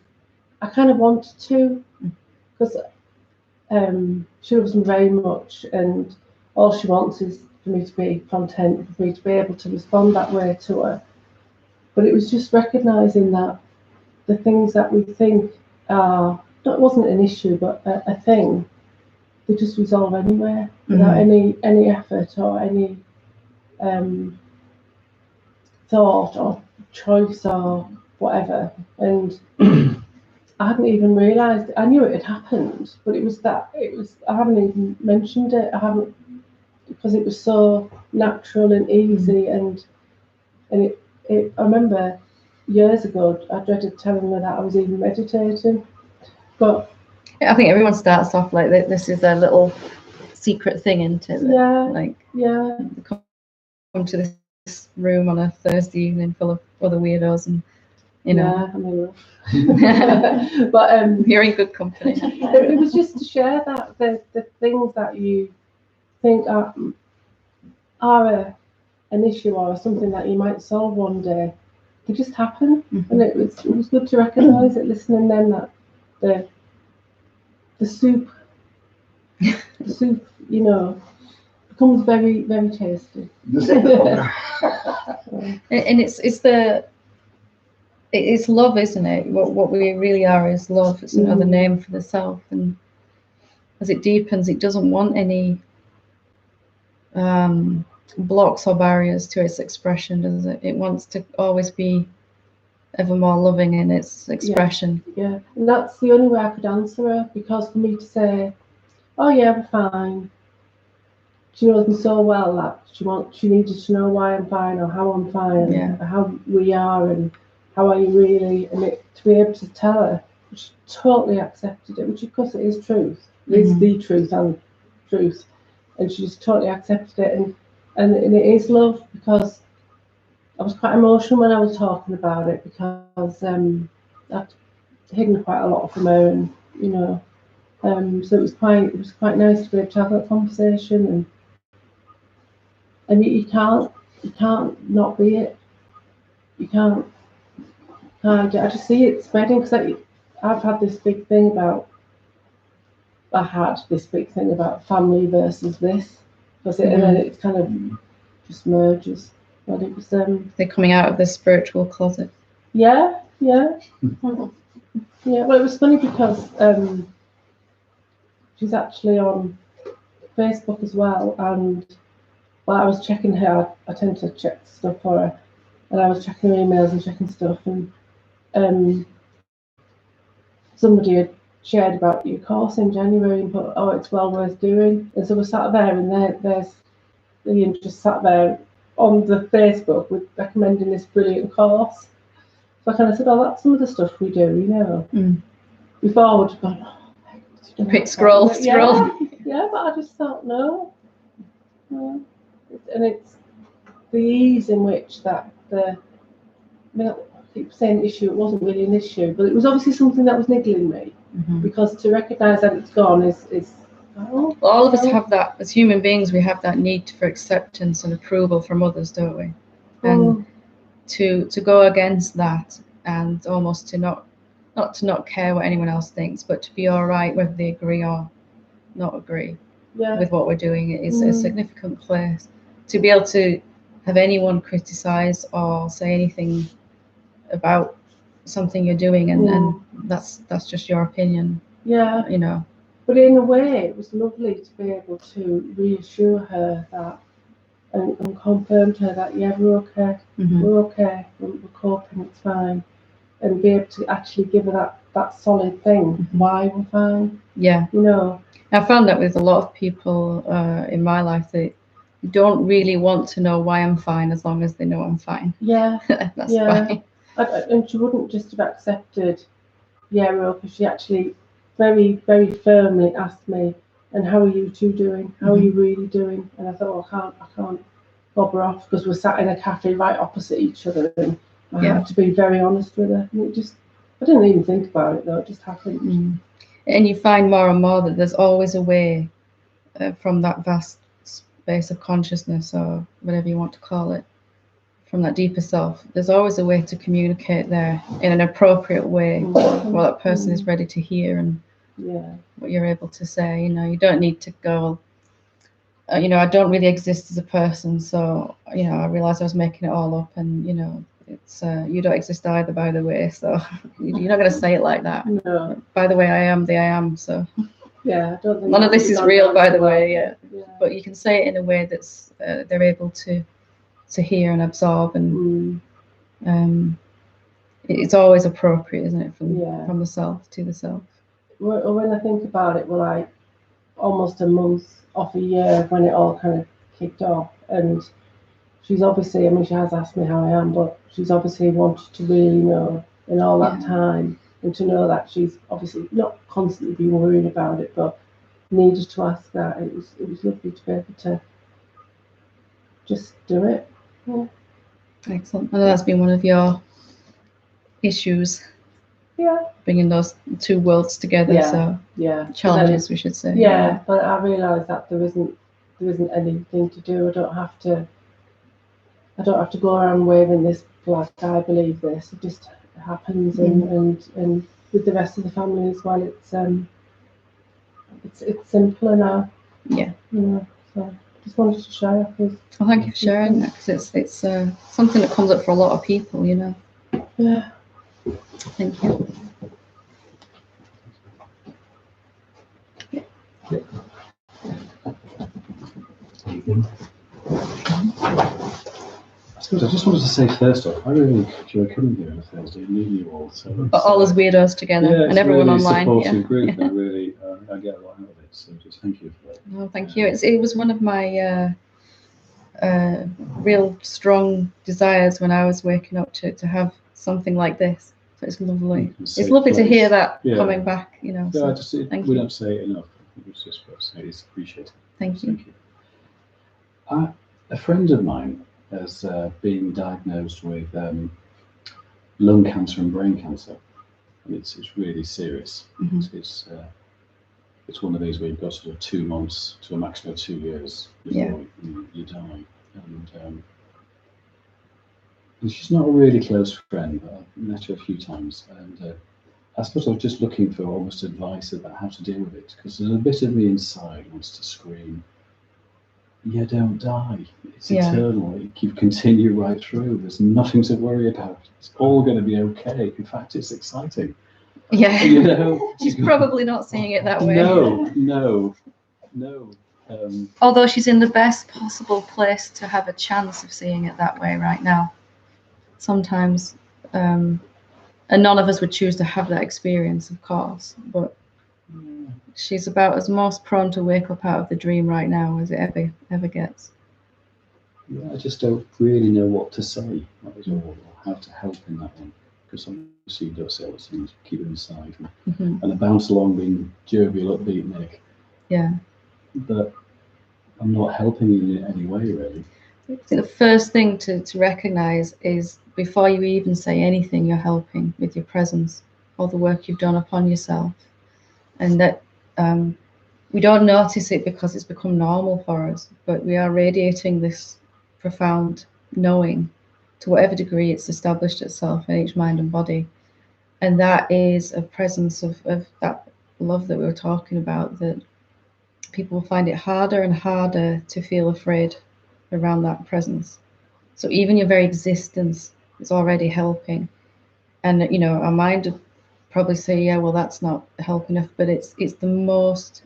I kind of wanted to, because she loves me very much, and all she wants is for me to be content, for me to be able to respond that way to her. But it was just recognising that the things that we think are, it wasn't an issue, but a thing, they just resolve anywhere without any effort or any thought or choice or whatever. And I hadn't even realised. I knew it had happened, but I haven't even mentioned it. I haven't, because it was so natural and easy, and it. I remember years ago I dreaded telling her that I was even meditating, but I think everyone starts off like this is their little secret thing, isn't it? Come to this room on a Thursday evening full of other weirdos, and you know. Yeah, but you're in good company. It was just to share that the things that you think are an issue or something that you might solve one day, they just happen. And it was good to recognise it, listening then, that the soup, you know, becomes very, very tasty. And it's love, isn't it? What we really are is love. It's another name for the self, and as it deepens, it doesn't want any blocks or barriers to its expression, does it? It wants to always be ever more loving in its expression. Yeah, and that's the only way I could answer her, because for me to say, oh yeah, we're fine, she knows me so well that she needed to know why I'm fine or how I'm fine, and how we are and how are you really, and to be able to tell her, she totally accepted it, which of course it is truth. It is the truth and truth, and she just totally accepted it, and it is love, because I was quite emotional when I was talking about it, because I'd hidden quite a lot from her, and you know, so it was quite nice to be able to have that conversation, and you can't not be it. You can't. I just see it spreading, because I've had this big thing about. I had this big thing about family versus this, and then it kind of just merges. But it was they're coming out of the spiritual closet. Yeah. Yeah. Well, it was funny because she's actually on Facebook as well, and while I was checking her, I tend to check stuff for her, and I was checking her emails and checking stuff, and somebody had shared about your course in January and put, oh, it's well worth doing, and so we sat there, and there's Ian just sat there on the Facebook with recommending this brilliant course. So I kind of said, oh, that's some of the stuff we do, you know. Before I would have gone, oh, quick scroll. Yeah, but I just thought, no. And it's the ease in which I keep saying issue, it wasn't really an issue, but it was obviously something that was niggling me, because to recognise that it's gone is well, all of us have that, as human beings, we have that need for acceptance and approval from others, don't we? And to go against that, and almost to not care what anyone else thinks, but to be all right whether they agree or not agree with what we're doing, is a significant place. To be able to have anyone criticize or say anything about something you're doing, and that's just your opinion. Yeah. You know. But in a way, it was lovely to be able to reassure her that, and confirm to her that, yeah, we're okay, we're okay, we're coping, it's fine, and be able to actually give her that solid thing, why we're fine. Yeah. You know. I found that with a lot of people in my life, they don't really want to know why I'm fine, as long as they know I'm fine. Yeah. That's fine. And she wouldn't just have accepted, yeah, we're okay. She actually very, very firmly asked me, and how are you two doing? How are you really doing? And I thought, I can't bob her off, because we're sat in a cafe right opposite each other, and I had to be very honest with her. And I didn't even think about it though, it just happened. And you find more and more that there's always a way from that vast space of consciousness, or whatever you want to call it, from that deeper self, there's always a way to communicate there in an appropriate way, what that person is ready to hear, and what you're able to say. You know, you don't need to go, you know, I don't really exist as a person, so, you know, I realized I was making it all up, and, you know, it's you don't exist either, by the way, so you're not going to say it like that. No. By the way, I am the I am, so yeah, I don't think none of this is real, by the way. Yeah. But you can say it in a way that's they're able to hear and absorb, and it's always appropriate, isn't it, from the self to the self. When I think about it, we're like almost a month off a year when it all kind of kicked off, and she's obviously, I mean, she has asked me how I am, but she's obviously wanted to really know in all that time, and to know that she's obviously not constantly been worried about it, but needed to ask that. It was lovely to be able to just do it. Yeah. Excellent. I know that's been one of your issues. Yeah. Bringing those two worlds together. Yeah. So challenges, we should say. Yeah, but I realise that there isn't anything to do. I don't have to go around waving this flag. I believe this. It just happens, and with the rest of the family as well. It's simpler now. Yeah. You know, so just wanted to share. Well, thank you for sharing that, because it's something that comes up for a lot of people, you know. Yeah. Thank you. I just wanted to say first off, I really enjoy coming here on a Thursday and meeting you all. So all those weirdos together, and everyone really online. Supportive group. And I really, I get a lot out of it. So just thank you for that. No, thank you. It was one of my real strong desires when I was waking up to have something like this. So it's lovely. Safe It's lovely to place. hear that Yeah. coming back, you know. No, So thank we you. don't say it enough. It's just what I say. It's appreciated. Thank you. A friend of mine has been diagnosed with lung cancer and brain cancer. And it's really serious. Mm-hmm. It's one of these where you've got sort of 2 months to a maximum of 2 years before you die. And she's not a really close friend, but I've met her a few times. And I suppose I was just looking for almost advice about how to deal with it, because there's a bit of me inside wants to scream, "Yeah, don't die. It's eternal. You continue right through. There's nothing to worry about. It's all going to be okay. In fact, it's exciting." Yeah. You know, she's probably not seeing it that way. No. Although she's in the best possible place to have a chance of seeing it that way right now. Sometimes, and none of us would choose to have that experience, of course, but she's about as most prone to wake up out of the dream right now as it ever gets. Yeah, I just don't really know what to say, that is all, or how to help in that one. Because obviously you don't say all the things, keep them inside. And I bounce along being jovial, upbeat Nick. Yeah. But I'm not helping in any way, really. I think the first thing to recognise is, before you even say anything, you're helping with your presence, all the work you've done upon yourself. And that we don't notice it because it's become normal for us, but we are radiating this profound knowing to whatever degree it's established itself in each mind and body. And that is a presence of that love that we were talking about, that people find it harder and harder to feel afraid around that presence. So even your very existence is already helping. And, you know, our mind would probably say, yeah, well, that's not help enough, but it's the most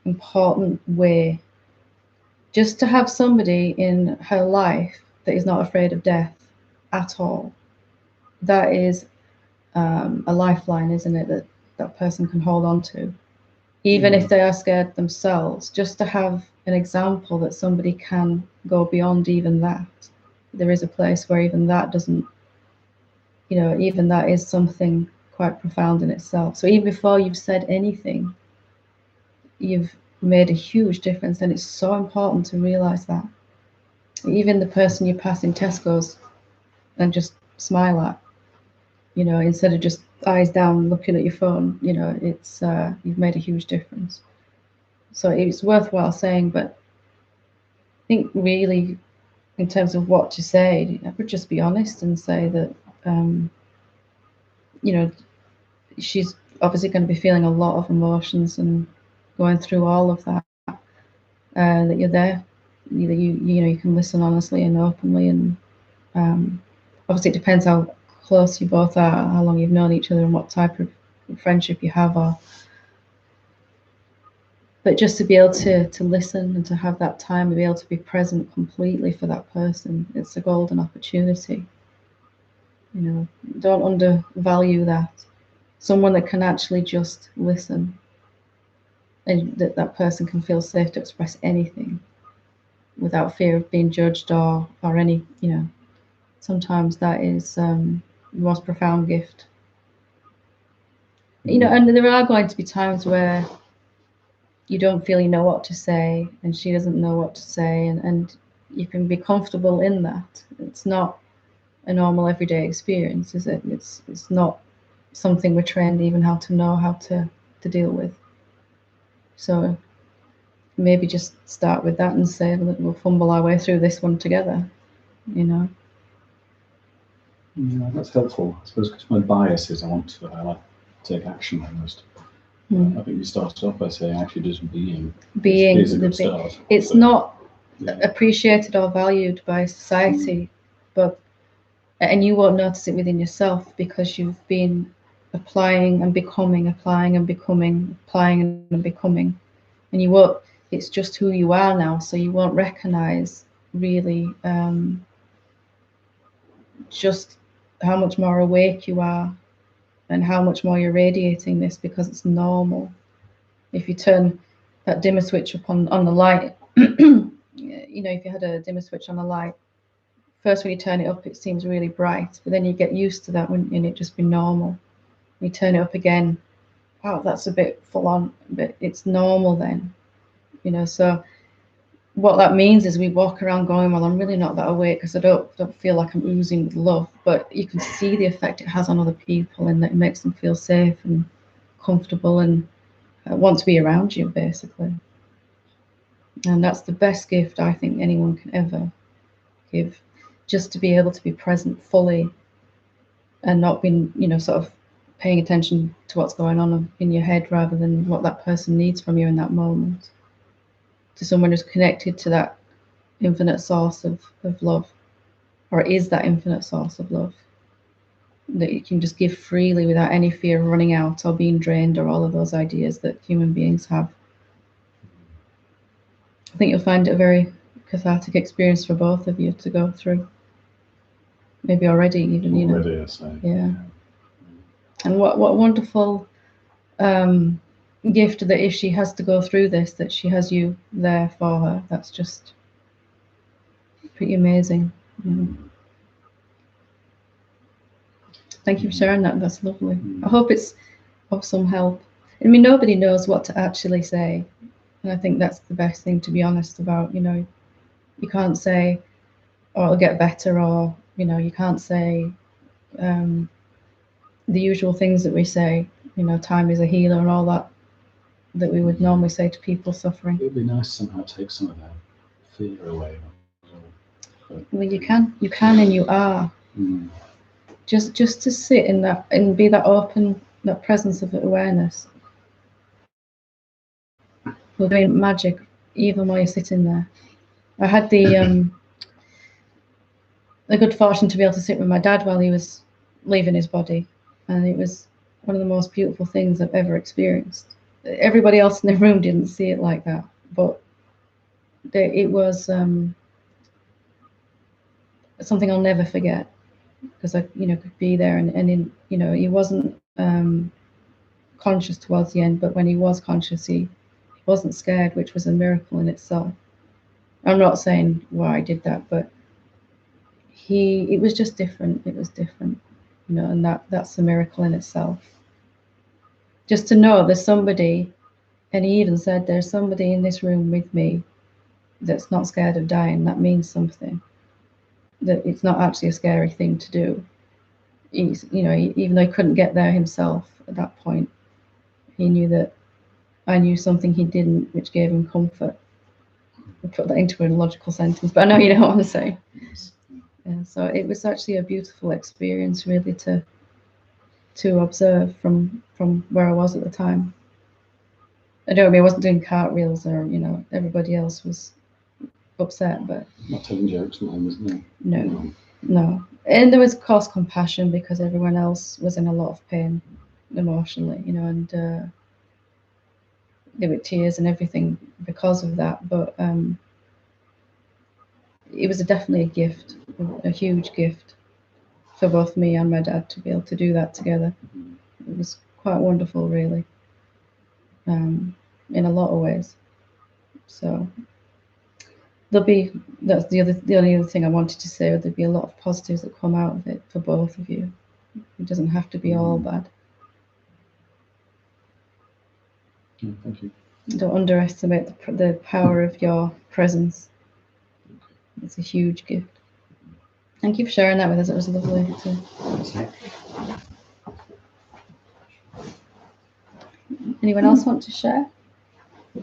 important way, just to have somebody in her life that is not afraid of death at all. That is a lifeline, isn't it, that person can hold on to, even if they are scared themselves. Just to have an example that somebody can go beyond even that. There is a place where even that doesn't, you know, even that is something quite profound in itself. So even before you've said anything, you've made a huge difference, and it's so important to realize that. Even the person you pass in Tesco's and just smile at, you know, instead of just eyes down looking at your phone, you know, it's you've made a huge difference. So it's worthwhile saying. But I think really, in terms of what to say, I would just be honest and say that you know, she's obviously going to be feeling a lot of emotions and going through all of that. That you're there, you know, you can listen honestly and openly, and obviously it depends how close you both are, how long you've known each other, and what type of friendship you have. But just to be able to listen and to have that time, to be able to be present completely for that person, it's a golden opportunity. You know, don't undervalue that. Someone that can actually just listen, and that person can feel safe to express anything without fear of being judged or any, you know, sometimes that is the most profound gift. You know, and there are going to be times where you don't feel you know what to say, and she doesn't know what to say, and you can be comfortable in that. It's not a normal everyday experience, is it? It's not something we're trained even how to know how to deal with. So maybe just start with that and say, we'll fumble our way through this one together, you know. Yeah, that's helpful. I suppose because my bias is I like to take action almost. I think you started off by saying actually just being is a good start. It's not appreciated or valued by society, and you won't notice it within yourself because you've been applying and becoming, and you won't. It's just who you are now, so you won't recognize really just how much more awake you are and how much more you're radiating this, because it's normal. If you turn that dimmer switch up on the light, you know, if you had a dimmer switch on the light first when you turn it up, it seems really bright, but then you get used to that and it just be normal. You turn it up again, wow, that's a bit full on, but it's normal then, you know. So what that means is we walk around going, well, I'm really not that awake because I don't feel like I'm oozing with love, but you can see the effect it has on other people, and that it makes them feel safe and comfortable and want to be around you, basically. And that's the best gift I think anyone can ever give, just to be able to be present fully and not being, you know, sort of paying attention to what's going on in your head rather than what that person needs from you in that moment. To someone who's connected to that infinite source of love, or is that infinite source of love, that you can just give freely without any fear of running out or being drained or all of those ideas that human beings have. I think you'll find it a very cathartic experience for both of you to go through. Maybe already even, you know. Already, I say. Yeah. And what wonderful gift that if she has to go through this, that she has you there for her. That's just pretty amazing. Thank you for sharing that. That's lovely. I hope it's of some help. I mean, nobody knows what to actually say, and I think that's the best thing to be honest about. You know, you can't say, "Oh, it'll get better," or you know, you can't say the usual things that we say. You know, time is a healer and all that we would normally say to people suffering. It'd be nice to somehow take some of that fear away. Well, you can, and you are. Just to sit in that and be that open, that presence of awareness. We're doing magic even while you're sitting there. I had the good fortune to be able to sit with my dad while he was leaving his body, and it was one of the most beautiful things I've ever experienced. Everybody else in the room didn't see it like that, but it was something I'll never forget, because I, you know, could be there and in, you know, he wasn't conscious towards the end, but when he was conscious, he wasn't scared, which was a miracle in itself. I'm not saying why I did that, but it was just different. It was different, you know, and that's a miracle in itself. Just to know there's somebody, and he even said there's somebody in this room with me that's not scared of dying. That means something. That it's not actually a scary thing to do. He's, you know, even though he couldn't get there himself at that point, he knew that I knew something he didn't, which gave him comfort. I'll put that into a logical sentence, but I know you know what I'm saying. Yeah, so it was actually a beautiful experience, really, to observe from where I was at the time. I don't mean I wasn't doing cartwheels, or you know, everybody else was upset, but not telling jokes, no. And there was, of course, compassion, because everyone else was in a lot of pain emotionally, you know, and there were tears and everything because of that. But it was definitely a gift, a huge gift for both me and my dad to be able to do that together. It was quite wonderful, really, in a lot of ways. So that's the only other thing I wanted to say. There'll be a lot of positives that come out of it for both of you. It doesn't have to be all bad. Thank you. Don't underestimate the power of your presence. It's a huge gift. Thank you for sharing that with us. It was lovely too. Anyone else want to share? I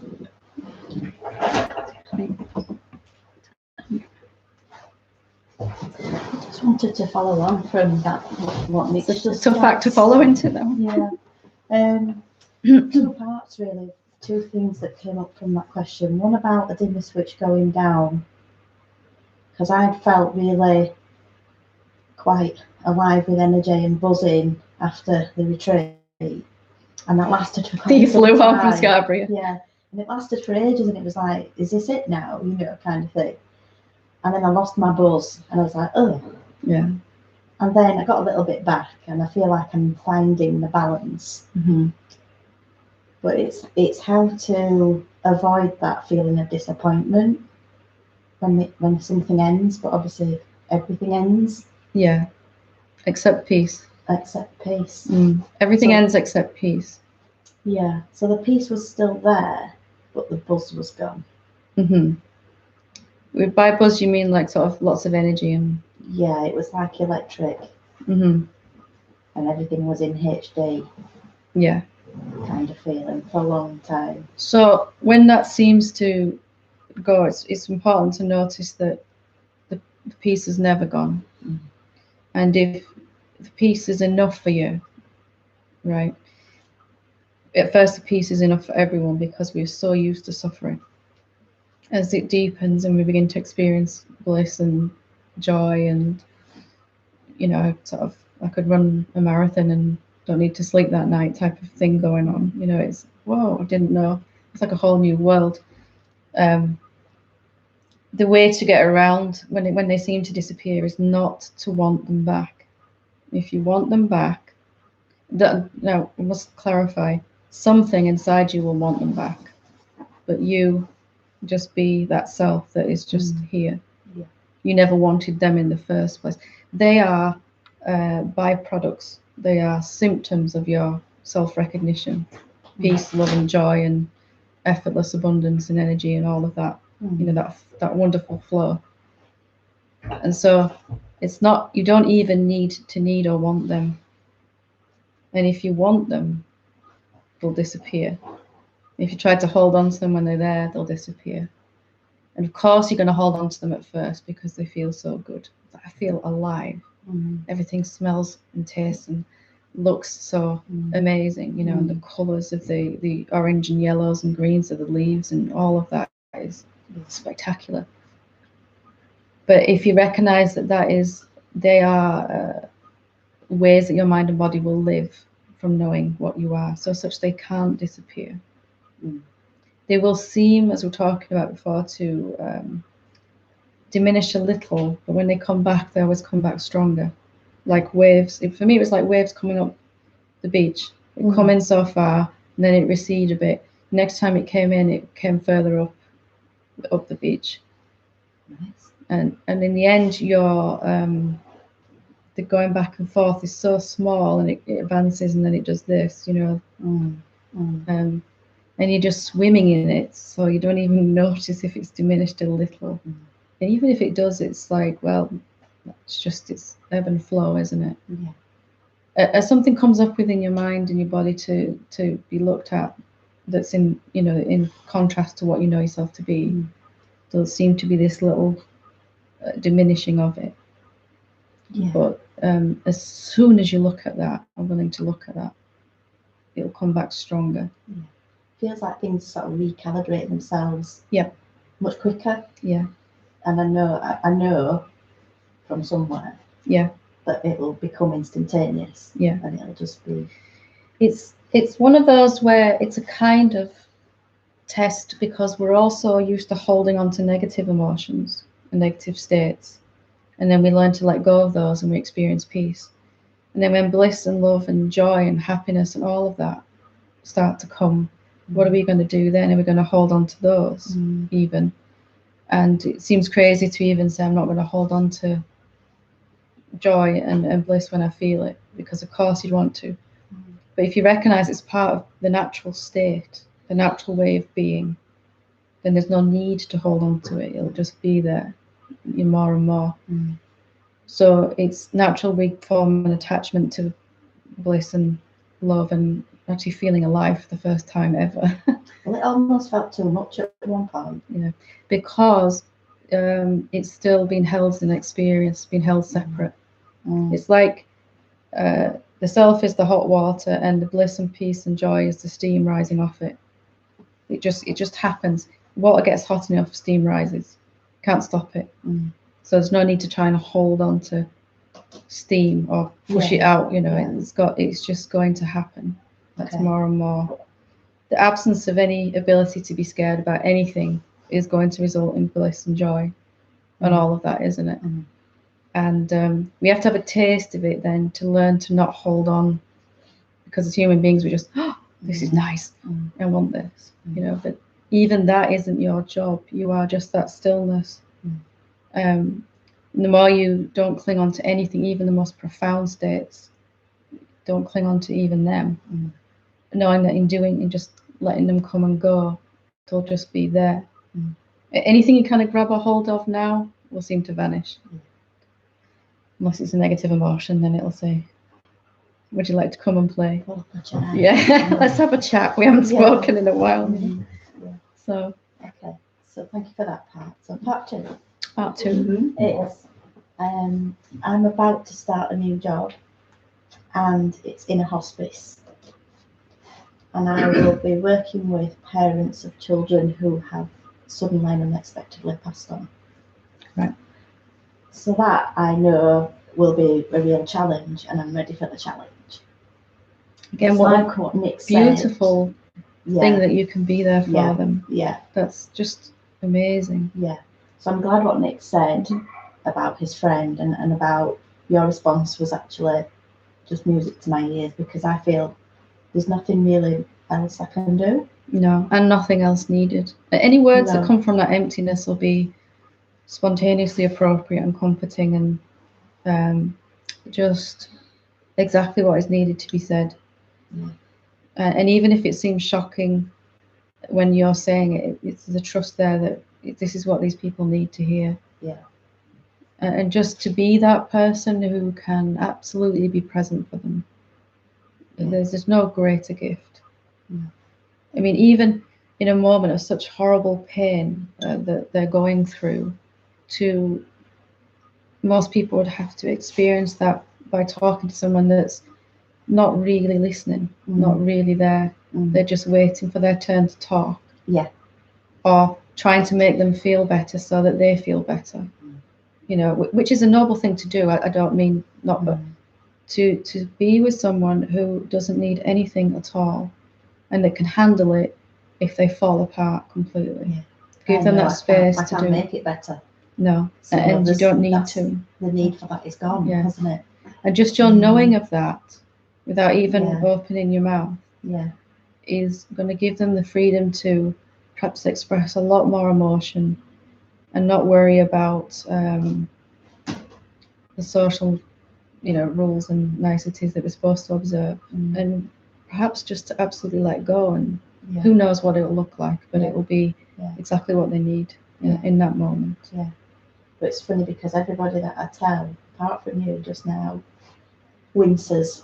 just wanted to follow on from that. What Nick It's a tough act to follow into, though. Yeah. Two parts, really. Two things that came up from that question. One about the dimmer switch going down, because I'd felt really quite alive with energy and buzzing after the retreat, and that lasted for quite You some flew time. off from Scarborough. Yeah, and it lasted for ages, and it was like, is this it now? You know, kind of thing. And then I lost my buzz, and I was like, oh. Yeah. And then I got a little bit back, and I feel like I'm finding the balance. Mm-hmm. But it's how to avoid that feeling of disappointment when something ends. But obviously, everything ends Yeah. Except peace. except peace. Everything So- ends except peace. Yeah. So the peace was still there, but the buzz was gone. By buzz, you mean like sort of lots of energy and. Yeah, it was like electric, and everything was in HD Yeah. kind of feeling for a long time. So when that seems to go, it's important to notice that the peace is never gone. And if the peace is enough for you, right? At first, the peace is enough for everyone because we're so used to suffering. As it deepens and we begin to experience bliss and joy, and sort of, I could run a marathon and don't need to sleep that night type of thing going on. It's whoa, I didn't know. It's like a whole new world. The way to get around when they seem to disappear is not to want them back. If you want them back, now I must clarify, something inside you will want them back, but you just be that self that is just here. Yeah. You never wanted them in the first place. They are byproducts. They are symptoms of your self-recognition, peace, love, and joy, and effortless abundance and energy, and all of that. That wonderful flow. And so it's not, you don't even need to need or want them. And if you want them, they'll disappear. If you try to hold on to them when they're there, they'll disappear. And of course you're going to hold on to them at first because they feel so good. I feel alive. Everything smells and tastes and looks so amazing, and the colours of the orange and yellows and greens of the leaves and all of that is spectacular. But if you recognize that they are ways that your mind and body will live from knowing what you are, so such they can't disappear. They will seem, as we were talking about before, to diminish a little, but when they come back, they always come back stronger. Like waves. For me, it was like waves coming up the beach. It come in so far, and then it recede a bit. Next time it came in, it came further up the beach. Nice. And in the end, the going back and forth is so small, and it advances, and then it does this, and you're just swimming in it, so you don't even notice if it's diminished a little. And even if it does, it's like, well, it's ebb and flow, isn't it? Yeah. As something comes up within your mind and your body to be looked at, that's in contrast to what you know yourself to be, there'll seem to be this little diminishing of it. Yeah. But as soon as you look at that, I'm willing to look at that, it'll come back stronger. Yeah. Feels like things sort of recalibrate themselves. Yeah. Much quicker. Yeah. And I know from somewhere. Yeah. That it will become instantaneous. Yeah. And it'll just be. It's one of those where it's a kind of test, because we're also used to holding on to negative emotions and negative states, and then we learn to let go of those and we experience peace. And then when bliss and love and joy and happiness and all of that start to come, what are we going to do then? Are we going to hold on to those even? And it seems crazy to even say I'm not going to hold on to joy and bliss when I feel it, because of course you'd want to. But if you recognize it's part of the natural state, the natural way of being, then there's no need to hold on to it. It'll just be there, more and more. So it's natural we form an attachment to bliss and love and actually feeling alive for the first time ever. Well, it almost felt too much at one point. Because it's still been held as an experience, been held separate. It's like the self is the hot water, and the bliss and peace and joy is the steam rising off it. It just happens. Water gets hot enough, steam rises. Can't stop it. So there's no need to try and hold on to steam or push it out. It's just going to happen. That's more and more. The absence of any ability to be scared about anything is going to result in bliss and joy and all of that, isn't it? And we have to have a taste of it then to learn to not hold on, because as human beings we just, this is nice, I want this, but even that isn't your job. You are just that stillness. And the more you don't cling on to anything, even the most profound states, don't cling on to even them. Knowing that in just letting them come and go, they'll just be there. Anything you kind of grab a hold of now will seem to vanish. Unless it's a negative emotion, then it'll say, would you like to come and play? Yeah, let's have a chat. We haven't spoken in a while. So, okay. So thank you for that part. So part two. Part two. Is I'm about to start a new job, and it's in a hospice. And I will be working with parents of children who have suddenly and unexpectedly passed on. Right. So that I know will be a real challenge, and I'm ready for the challenge. Again, what Nick beautiful said, thing that you can be there for them. Yeah. That's just amazing. Yeah. So I'm glad what Nick said about his friend and about your response was actually just music to my ears, because I feel there's nothing really else I can do. No, and nothing else needed. Any words that come from that emptiness will be spontaneously appropriate and comforting, and just exactly what is needed to be said. And even if it seems shocking when you're saying it, it's the trust there that this is what these people need to hear. Yeah. And just to be that person who can absolutely be present for them. There's no greater gift. I mean, even in a moment of such horrible pain that they're going through, most people would have to experience that by talking to someone that's not really listening, not really there. They're just waiting for their turn to talk. Yeah. Or trying to make them feel better so that they feel better. You know, which is a noble thing to do. I don't mean not, but to be with someone who doesn't need anything at all, and that can handle it if they fall apart completely. Yeah. Give them that space I to can't make it better. No, so and you don't need to. The need for that is gone, hasn't it? And just your knowing of that, without even opening your mouth, is going to give them the freedom to perhaps express a lot more emotion and not worry about the social, rules and niceties that we're supposed to observe, and perhaps just to absolutely let go. And who knows what it will look like, but it will be exactly what they need in that moment. Yeah. But it's funny because everybody that I tell, apart from you just now, winces.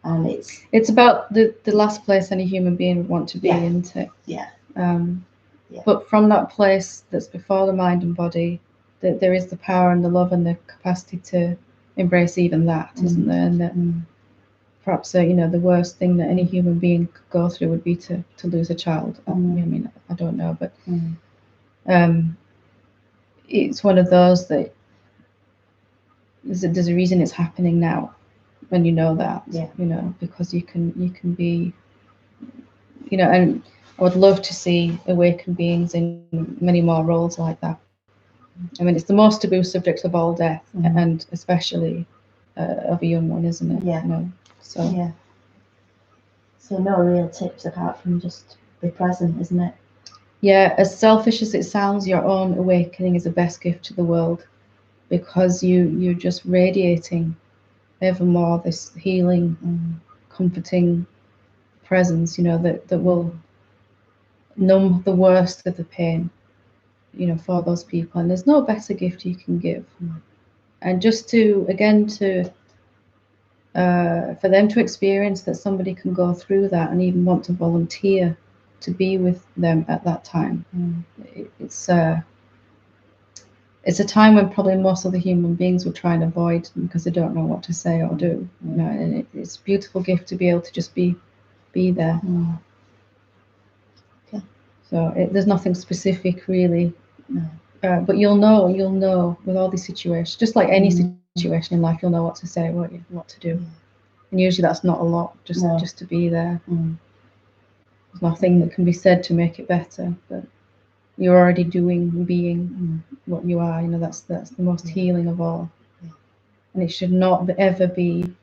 And it's about the last place any human being would want to be, isn't it? But from that place that's before the mind and body, that there is the power and the love and the capacity to embrace even that, isn't there? And that perhaps the worst thing that any human being could go through would be to lose a child. I mean, I don't know, but it's one of those that there's a reason it's happening now, when you know that, because you can be, and I would love to see awakened beings in many more roles like that. I mean, it's the most taboo subject of all, death, and especially of a young one, isn't it? Yeah. So no real tips apart from just be present, isn't it? Yeah, as selfish as it sounds, your own awakening is the best gift to the world, because you're just radiating evermore this healing, comforting presence, that will numb the worst of the pain, for those people. And there's no better gift you can give. And just to for them to experience that somebody can go through that and even want to volunteer to be with them at that time. It's a time when probably most of the human beings will try and avoid them because they don't know what to say or do. And it's a beautiful gift to be able to just be there. Okay. So there's nothing specific really, but you'll know with all these situations, just like any situation in life, you'll know what to say, what to do. And usually that's not a lot, just to be there. There's nothing that can be said to make it better, but you're already being what you are. That's the most healing of all, and it should not ever be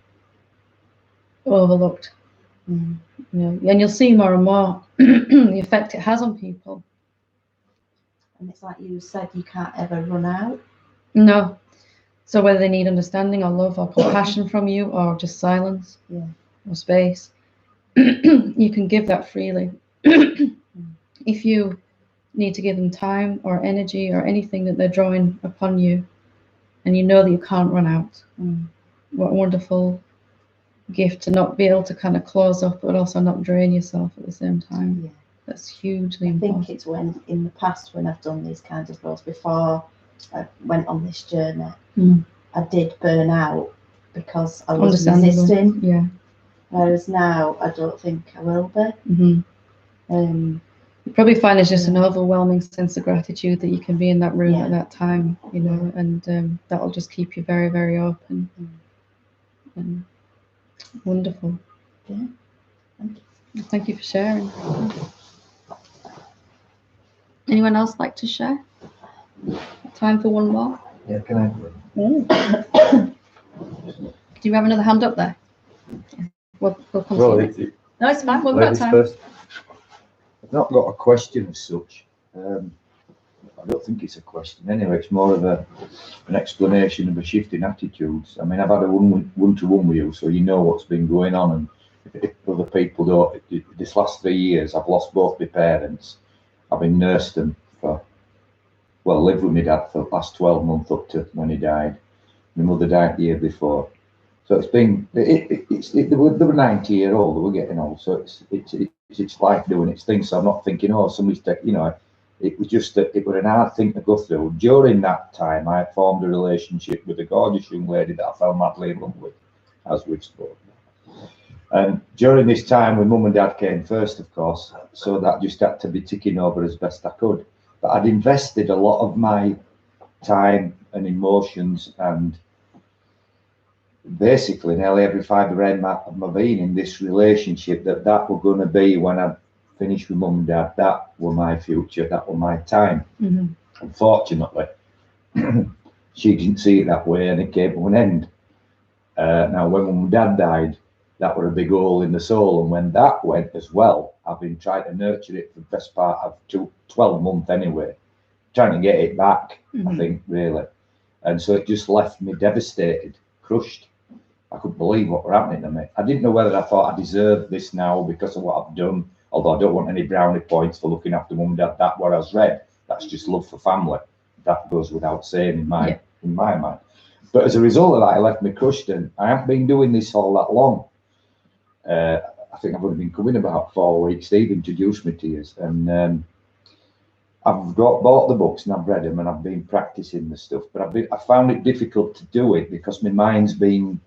overlooked. And you'll see more and more the effect it has on people. And it's like you said, you can't ever run out. No. So whether they need understanding or love or compassion from you or just silence or space, you can give that freely. If you need to give them time or energy or anything that they're drawing upon you, and you know that you can't run out, what a wonderful gift to not be able to kind of close up, but also not drain yourself at the same time. Yeah. That's hugely I important. think it's when, in the past, when I've done these kinds of roles, before I went on this journey, I did burn out because I was resisting. Yeah. Whereas now, I don't think I will be. You probably find it's just an overwhelming sense of gratitude that you can be in that room at that time, you know, and that'll just keep you very, very open. And wonderful. Yeah. Thank you for sharing. Anyone else like to share? Time for one more? Yeah, can I? Do you have another hand up there? We'll come Well, to you. No, it's fine. We've got time. First. I've not got a question as such. I don't think it's a question anyway. It's more of an explanation of a shift in attitudes. I mean, I've had a one-to-one with you, so you know what's been going on. And if other people don't, this last 3 years, I've lost both my parents. I've been nursed them lived with my dad for the last 12 months up to when he died. My mother died the year before. So it's been, they were 90-year-old, they were getting old. So it's life doing its thing. So I'm not thinking, oh, somebody's taking, you know, it was just that it was an hard thing to go through. During that time, I formed a relationship with a gorgeous young lady that I fell madly in love with, as we've spoken. And during this time, when mum and dad came first, of course, so that just had to be ticking over as best I could. But I'd invested a lot of my time and emotions and basically nearly every fibre of my being in this relationship that were going to be when I finished with mum and dad. That were my future, that were my time. Unfortunately, she didn't see it that way and it came to an end. Now, when mum and dad died, that were a big hole in the soul, and when that went as well, I've been trying to nurture it for the best part of 12 months anyway, trying to get it back, I think, really. And so it just left me devastated, crushed. I couldn't believe what were happening to me. I didn't know whether I thought I deserved this now because of what I've done, although I don't want any brownie points for looking after mum and dad. That what I was read, that's just love for family. That goes without saying in my mind. But as a result of that, it left me crushed, and I haven't been doing this all that long. I think I've only been coming about 4 weeks. Steve introduced me to you, and I've bought the books and I've read them and I've been practicing the stuff. But I found it difficult to do it because my mind's been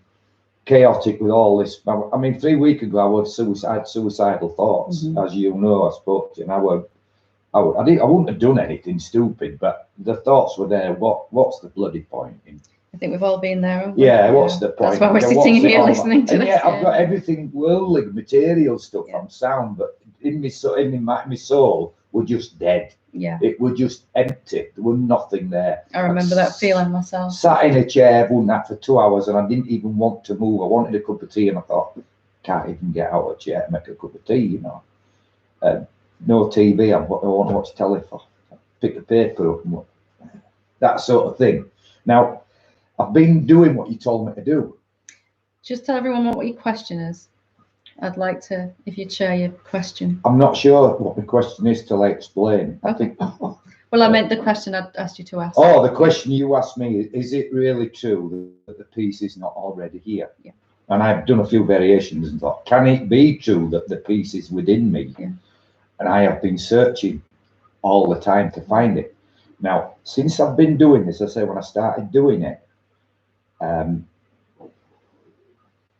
chaotic with all this. I mean, 3 weeks ago I was suicidal thoughts, as you know. I spoke to you, and I wouldn't have done anything stupid, but the thoughts were there. What's the bloody point in? I think we've all been there. What's the point? That's why we're sitting here listening to this. Yeah, I've got everything worldly, material stuff. I'm sound, but in my soul, we're just dead. Yeah. It was just empty. There was nothing there. I remember that feeling myself. Sat in a chair, wouldn't that, for 2 hours, and I didn't even want to move. I wanted a cup of tea, and I thought, can't even get out of a chair and make a cup of tea, you know. No TV. I want to watch telly for. Pick the paper up, and that sort of thing. Now, I've been doing what you told me to do. Just tell everyone what your question is. I'd like to, if you'd share your question. I'm not sure what the question is till I explain. Okay. I think. Well, I meant the question I'd asked you to ask. Oh, the question you asked me, is it really true that the peace is not already here? Yeah. And I've done a few variations and thought, can it be true that the peace is within me? Yeah. And I have been searching all the time to find it. Now, since I've been doing this, I say when I started doing it,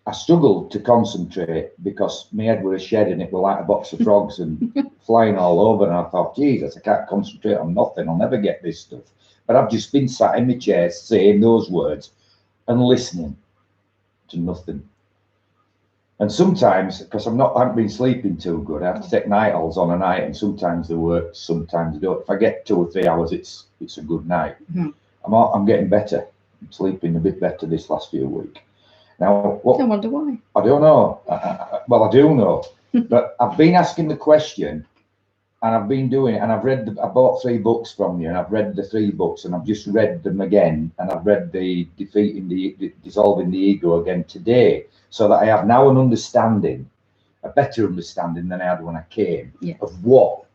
I struggled to concentrate because my head was a shed and it was like a box of frogs and flying all over. And I thought, Jesus, I can't concentrate on nothing. I'll never get this stuff. But I've just been sat in my chair saying those words and listening to nothing. And sometimes, because I haven't been sleeping too good, I have to take night-alls on a night, and sometimes they work, sometimes they don't. If I get 2 or 3 hours, it's a good night. I'm getting better. I'm sleeping a bit better this last few weeks. Now, I wonder why. I don't know. Well, I do know. But I've been asking the question, and I've been doing it, and I've read. I bought 3 books from you, and I've read the 3 books, and I've just read them again, and I've read the Dissolving the Ego again today, so that I have now an understanding, a better understanding than I had when I came, of what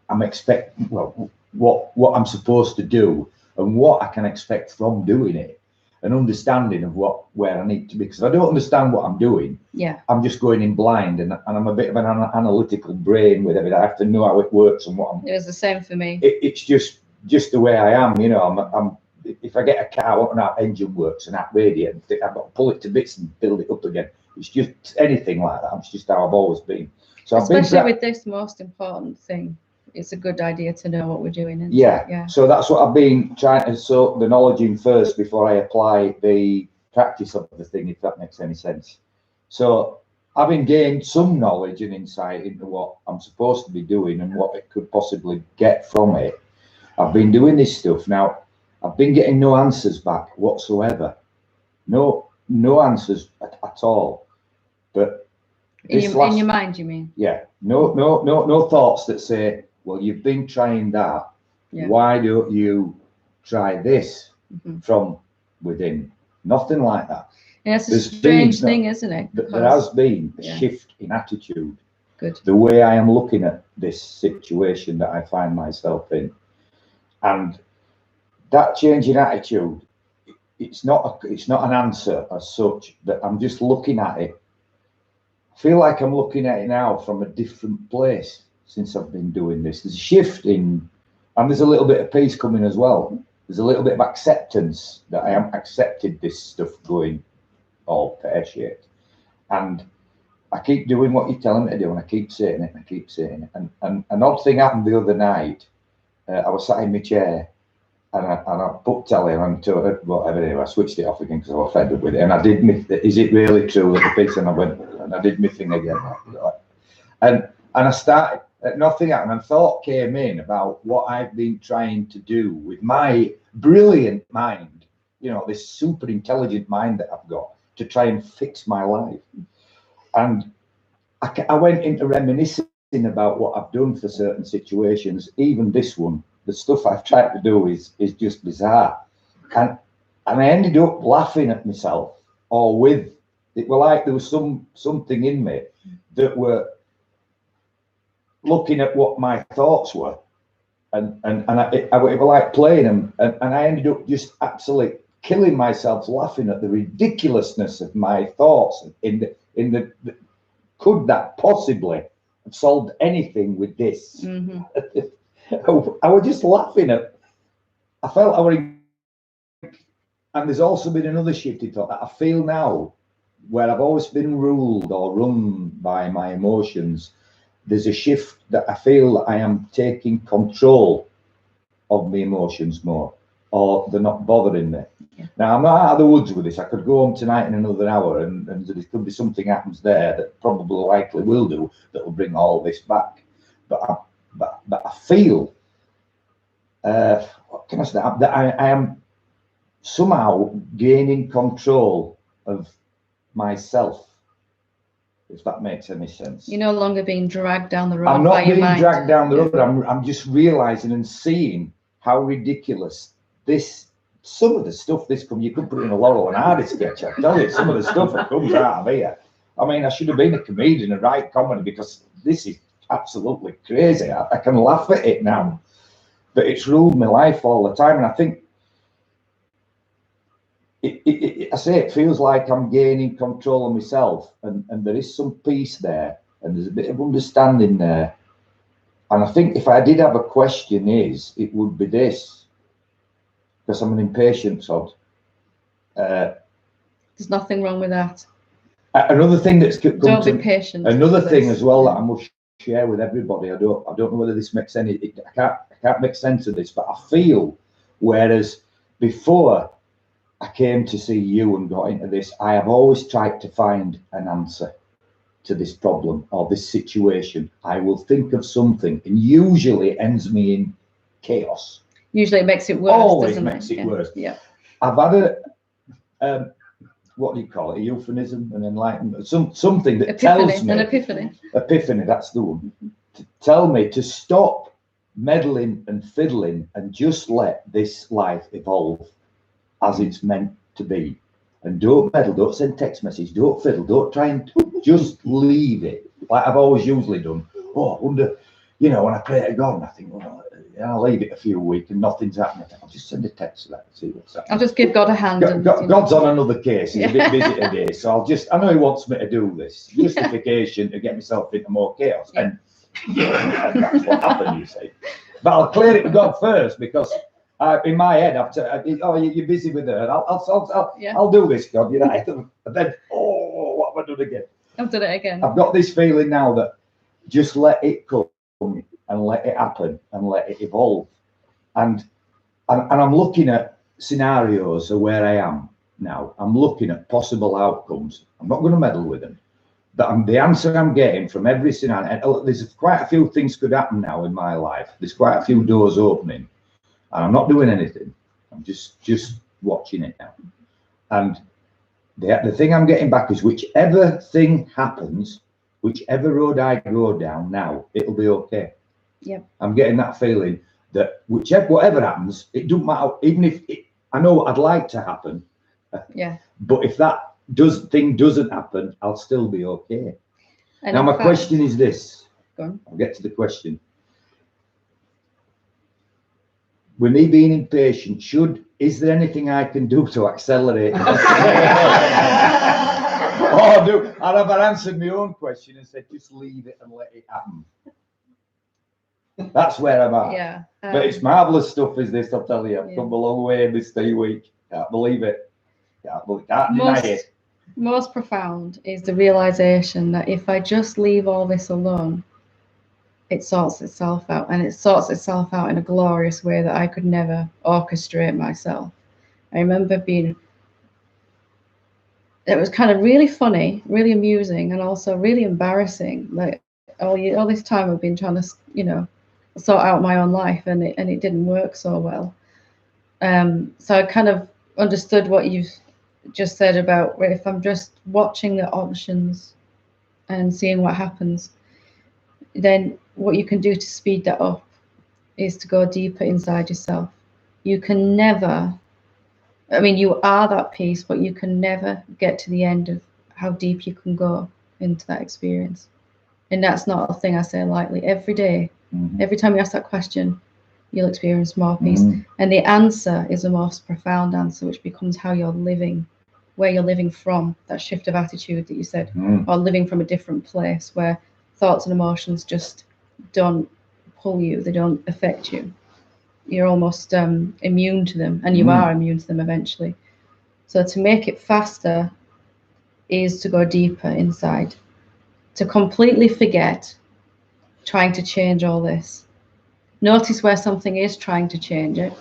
I'm expecting. Well, what I'm supposed to do, and what I can expect from doing it. An understanding of where I need to be, because if I don't understand what I'm doing, I'm just going in blind, and I'm a bit of an analytical brain with everything. I have to know how it works and what I'm. It was the same for me. It's just the way I am, you know. I'm if I get a car, I want to know how engine works and that radiator, I've got to pull it to bits and build it up again. It's just anything like that. It's just how I've always been. So especially with this most important thing, it's a good idea to know what we're doing. Isn't it? Yeah. So that's what I've been trying to soak the knowledge in first before I apply the practice of the thing, if that makes any sense. So having gained some knowledge and insight into what I'm supposed to be doing and what it could possibly get from it, I've been doing this stuff. Now, I've been getting no answers back whatsoever. No answers at all. But in your mind, you mean? Yeah. No thoughts that say, well, you've been trying that. Why don't you try this from within? Nothing like that. Yeah, it's a strange thing, isn't it? There has been a shift in attitude. Good. The way I am looking at this situation that I find myself in. And that change in attitude, it's not an answer as such, that I'm just looking at it. I feel like I'm looking at it now from a different place. Since I've been doing this, there's a shift in, and there's a little bit of peace coming as well. There's a little bit of acceptance that I am accepted this stuff going all pear-shaped, and I keep doing what you're telling me to do, and I keep saying it, and I keep saying it. And an odd thing happened the other night. I was sat in my chair, and I put telly on to whatever. Anyway, I switched it off again because I was fed up with it, and I did is it really true that the peace? And I went, and I did my thing again, and I started. Nothing happened, and thought came in about what I've been trying to do with my brilliant mind, you know, this super intelligent mind that I've got, to try and fix my life. And I went into reminiscing about what I've done for certain situations, even this one. The stuff I've tried to do is just bizarre. And I ended up laughing at myself, or with it. Were like there was something in me that were looking at what my thoughts were, and I were like playing them, and I ended up just absolutely killing myself laughing at the ridiculousness of my thoughts. Could that possibly have solved anything with this? I was just laughing at. I felt I were in, and there's also been another shift in thought that I feel now, where I've always been ruled or run by my emotions. There's a shift that I feel that I am taking control of my emotions more, or they're not bothering me. Now, I'm not out of the woods with this. I could go home tonight in another hour, and there could be something happens there that probably likely will do that will bring all this back. But I feel, what can I say? That I am somehow gaining control of myself. If that makes any sense. You're no longer being dragged down the road. I'm not being mind. dragged down the road. I'm just realizing and seeing how ridiculous some of the stuff you could put in a Laurel and Hardy sketch. I tell you, some of the stuff that comes out of here. I mean, I should have been a comedian and write comedy, because this is absolutely crazy. I can laugh at it now, but it's ruled my life all the time, and I think it feels like I'm gaining control of myself, and there is some peace there, and there's a bit of understanding there. And I think if I did have a question, it would be this, because I'm an impatient sod. There's nothing wrong with that. Another thing that's come don't be patient. Another thing as well that I must share with everybody. I don't know whether this makes any. I can't make sense of this, but I feel, whereas before I came to see you and got into this, I have always tried to find an answer to this problem or this situation. I will think of something, and usually it ends me in chaos. Usually it makes it worse. Always makes it worse. Yeah. I've had a what do you call it? A euphemism, an enlightenment, something that tells me. An epiphany. Epiphany, that's the one. to tell me to stop meddling and fiddling and just let this life evolve as it's meant to be. And don't meddle, don't send text messages, don't fiddle, don't try and just leave it like I've always usually done. Oh, I wonder, you know, when I pray to God and I think, well, I'll leave it a few weeks and nothing's happening. I'll just send a text to that and see what's happening. I'll just give God a hand. God's on another case. He's a bit busy today, so I know he wants me to do this. Justification to get myself into more chaos. And that's what happened, you see. But I'll clear it with God first, because in my head, you're busy with her. I'll do this, God. You know, and then, what have I done again? I've done it again. I've got this feeling now that just let it come and let it happen and let it evolve. And I'm looking at scenarios of where I am now. I'm looking at possible outcomes. I'm not going to meddle with them. But the answer I'm getting from every scenario, and there's quite a few things could happen now in my life. There's quite a few doors opening, and I'm not doing anything. I'm just watching it now. And the thing I'm getting back is whichever thing happens, whichever road I go down now, it'll be okay. Yep. I'm getting that feeling that whatever happens, it doesn't matter. Even if I know what I'd like to happen. Yeah. But if that thing doesn't happen, I'll still be okay. And now my question is this. Go on. I'll get to the question. With me being impatient, is there anything I can do to accelerate? I've answered my own question and said, just leave it and let it happen. That's where I'm at. Yeah. But it's marvellous stuff, is this, I'll tell you. I've come a long way in this 3 week. Can't believe it. Can't deny it. Most profound is the realization that if I just leave all this alone, it sorts itself out, and it sorts itself out in a glorious way that I could never orchestrate myself. I remember it was kind of really funny, really amusing, and also really embarrassing. Like all this time I've been trying to, sort out my own life, and it didn't work so well. So I kind of understood what you've just said about if I'm just watching the options and seeing what happens, then what you can do to speed that up is to go deeper inside yourself. You can never, you are that peace, but you can never get to the end of how deep you can go into that experience. And that's not a thing I say lightly. Every day, every time you ask that question, you'll experience more peace. And the answer is the most profound answer, which becomes how you're living, where you're living from, that shift of attitude that you said, or living from a different place where thoughts and emotions just don't pull you, they don't affect you. You're almost immune to them, and you are immune to them eventually. So to make it faster is to go deeper inside, to completely forget trying to change all this. Notice where something is trying to change it.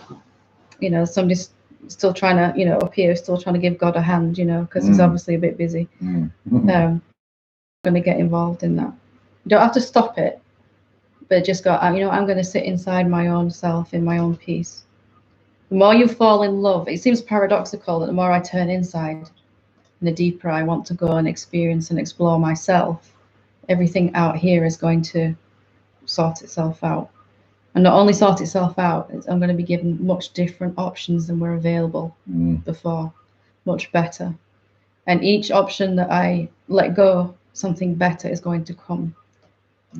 Somebody's still trying to, up here, still trying to give God a hand, because he's obviously a bit busy. Going to get involved in that. You don't have to stop it, but just go, I'm going to sit inside my own self in my own peace. The more you fall in love, it seems paradoxical that the more I turn inside and the deeper I want to go and experience and explore myself, everything out here is going to sort itself out. And not only sort itself out, I'm going to be given much different options than were available before, much better. And each option that I let go, something better is going to come.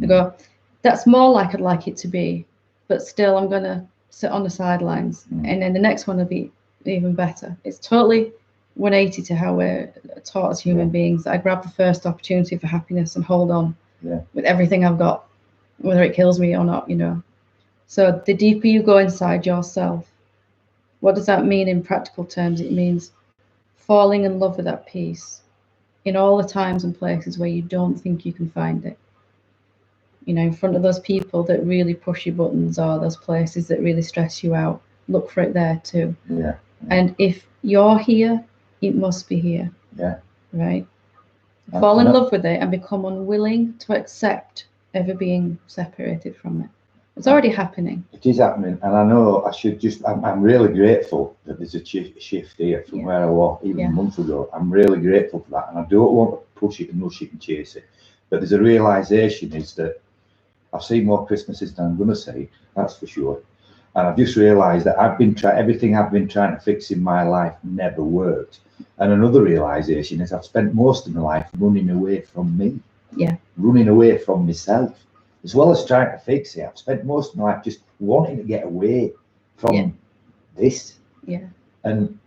I go, that's more like I'd like it to be, but still I'm going to sit on the sidelines. And then the next one will be even better. It's totally 180 to how we're taught as human beings. I grab the first opportunity for happiness and hold on with everything I've got, whether it kills me or not, So the deeper you go inside yourself, what does that mean in practical terms? It means falling in love with that peace in all the times and places where you don't think you can find it. In front of those people that really push your buttons, or those places that really stress you out, look for it there too. Yeah. And if you're here, it must be here. Yeah. Right? Fall in love with it and become unwilling to accept ever being separated from it. It's already happening. It is happening, and I know I'm really grateful that there's a shift here from where I was even a month ago. I'm really grateful for that, and I don't want to push it and rush it and chase it. But there's a realization is that I've seen more Christmases than I'm going to see, that's for sure. And I've just realised that everything I've been trying to fix in my life never worked. And another realisation is I've spent most of my life running away from me. Yeah. Running away from myself. As well as trying to fix it, I've spent most of my life just wanting to get away from this. Yeah. And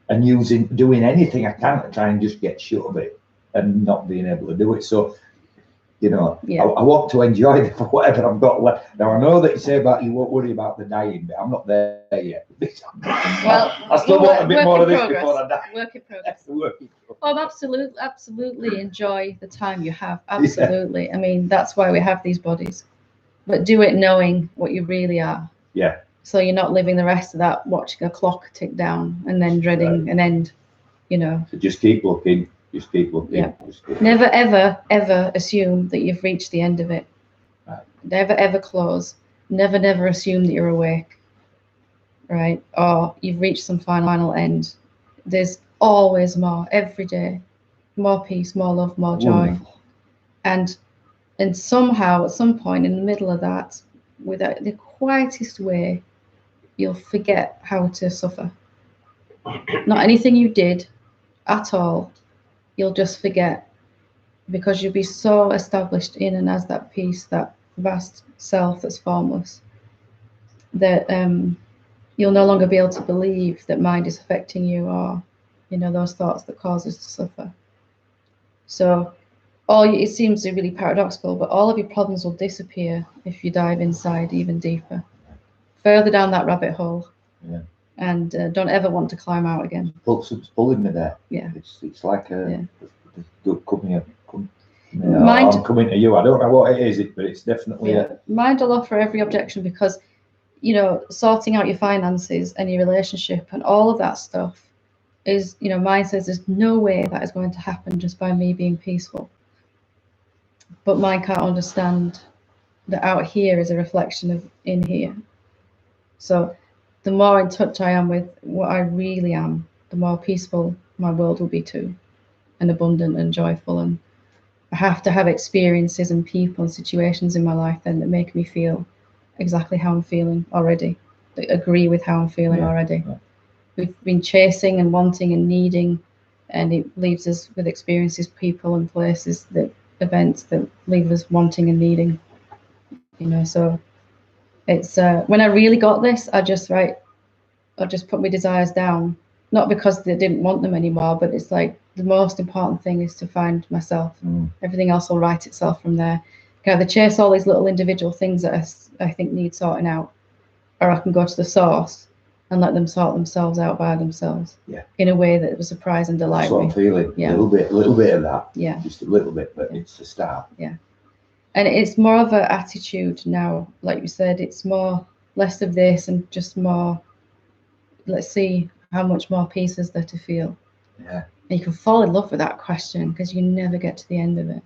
doing anything I can to try and just get shut of it and not being able to do it. So, you know, I want to enjoy it for whatever I've got left. Now, I know that you say about you won't worry about the dying, but I'm not there yet. Well, I still want a bit more of this before I die. Work in progress. Oh, absolutely enjoy the time you have. Absolutely. I mean, that's why we have these bodies. But do it knowing what you really are. Yeah. So you're not living the rest of that watching a clock tick down and then dreading an end, you know. So just keep looking. Just keep looking. Yeah. Never, ever assume that you've reached the end of it. Right. Never, ever close. Never assume that you're awake. Right? Or you've reached some final end. There's always more every day. More peace, more love, more joy. Wonderful. And somehow, at some point in the middle of that, without the quietest way, you'll forget how to suffer. Not anything you did at all. You'll just forget, because you'll be so established in and as that peace, that vast self that's formless, that you'll no longer be able to believe that mind is affecting you, or, you know, those thoughts that cause us to suffer. So it seems really paradoxical, but all of your problems will disappear if you dive inside even deeper, further down that rabbit hole. Yeah. And don't ever want to climb out again. Something's pulling me there. Yeah. It's like I'm coming to you. I don't know what it is, but it's definitely Mind will offer every objection, because, you know, sorting out your finances and your relationship and all of that stuff is, you know, mind says there's no way that is going to happen just by me being peaceful. But mind can't understand that out here is a reflection of in here. So the more in touch I am with what I really am, the more peaceful my world will be too, and abundant and joyful. And I have to have experiences and people and situations in my life then that make me feel exactly how I'm feeling already, that agree with how I'm feeling already. Yeah. We've been chasing and wanting and needing, and it leaves us with experiences, people and places, events that leave us wanting and needing. You know, so it's when I really got this, I just put my desires down, not because they didn't want them anymore, but it's like the most important thing is to find myself. Everything else will write itself from there. I can either chase all these little individual things that I think need sorting out, or I can go to the source and let them sort themselves out by themselves. Yeah. In a way that was surprise and delight. That's what I'm feeling. Yeah. A little bit of that. Yeah. Just a little bit, but it's the start. Yeah. And it's more of an attitude now, like you said. It's less of this and just more, let's see how much more peace is there to feel. Yeah. And you can fall in love with that question, because you never get to the end of it.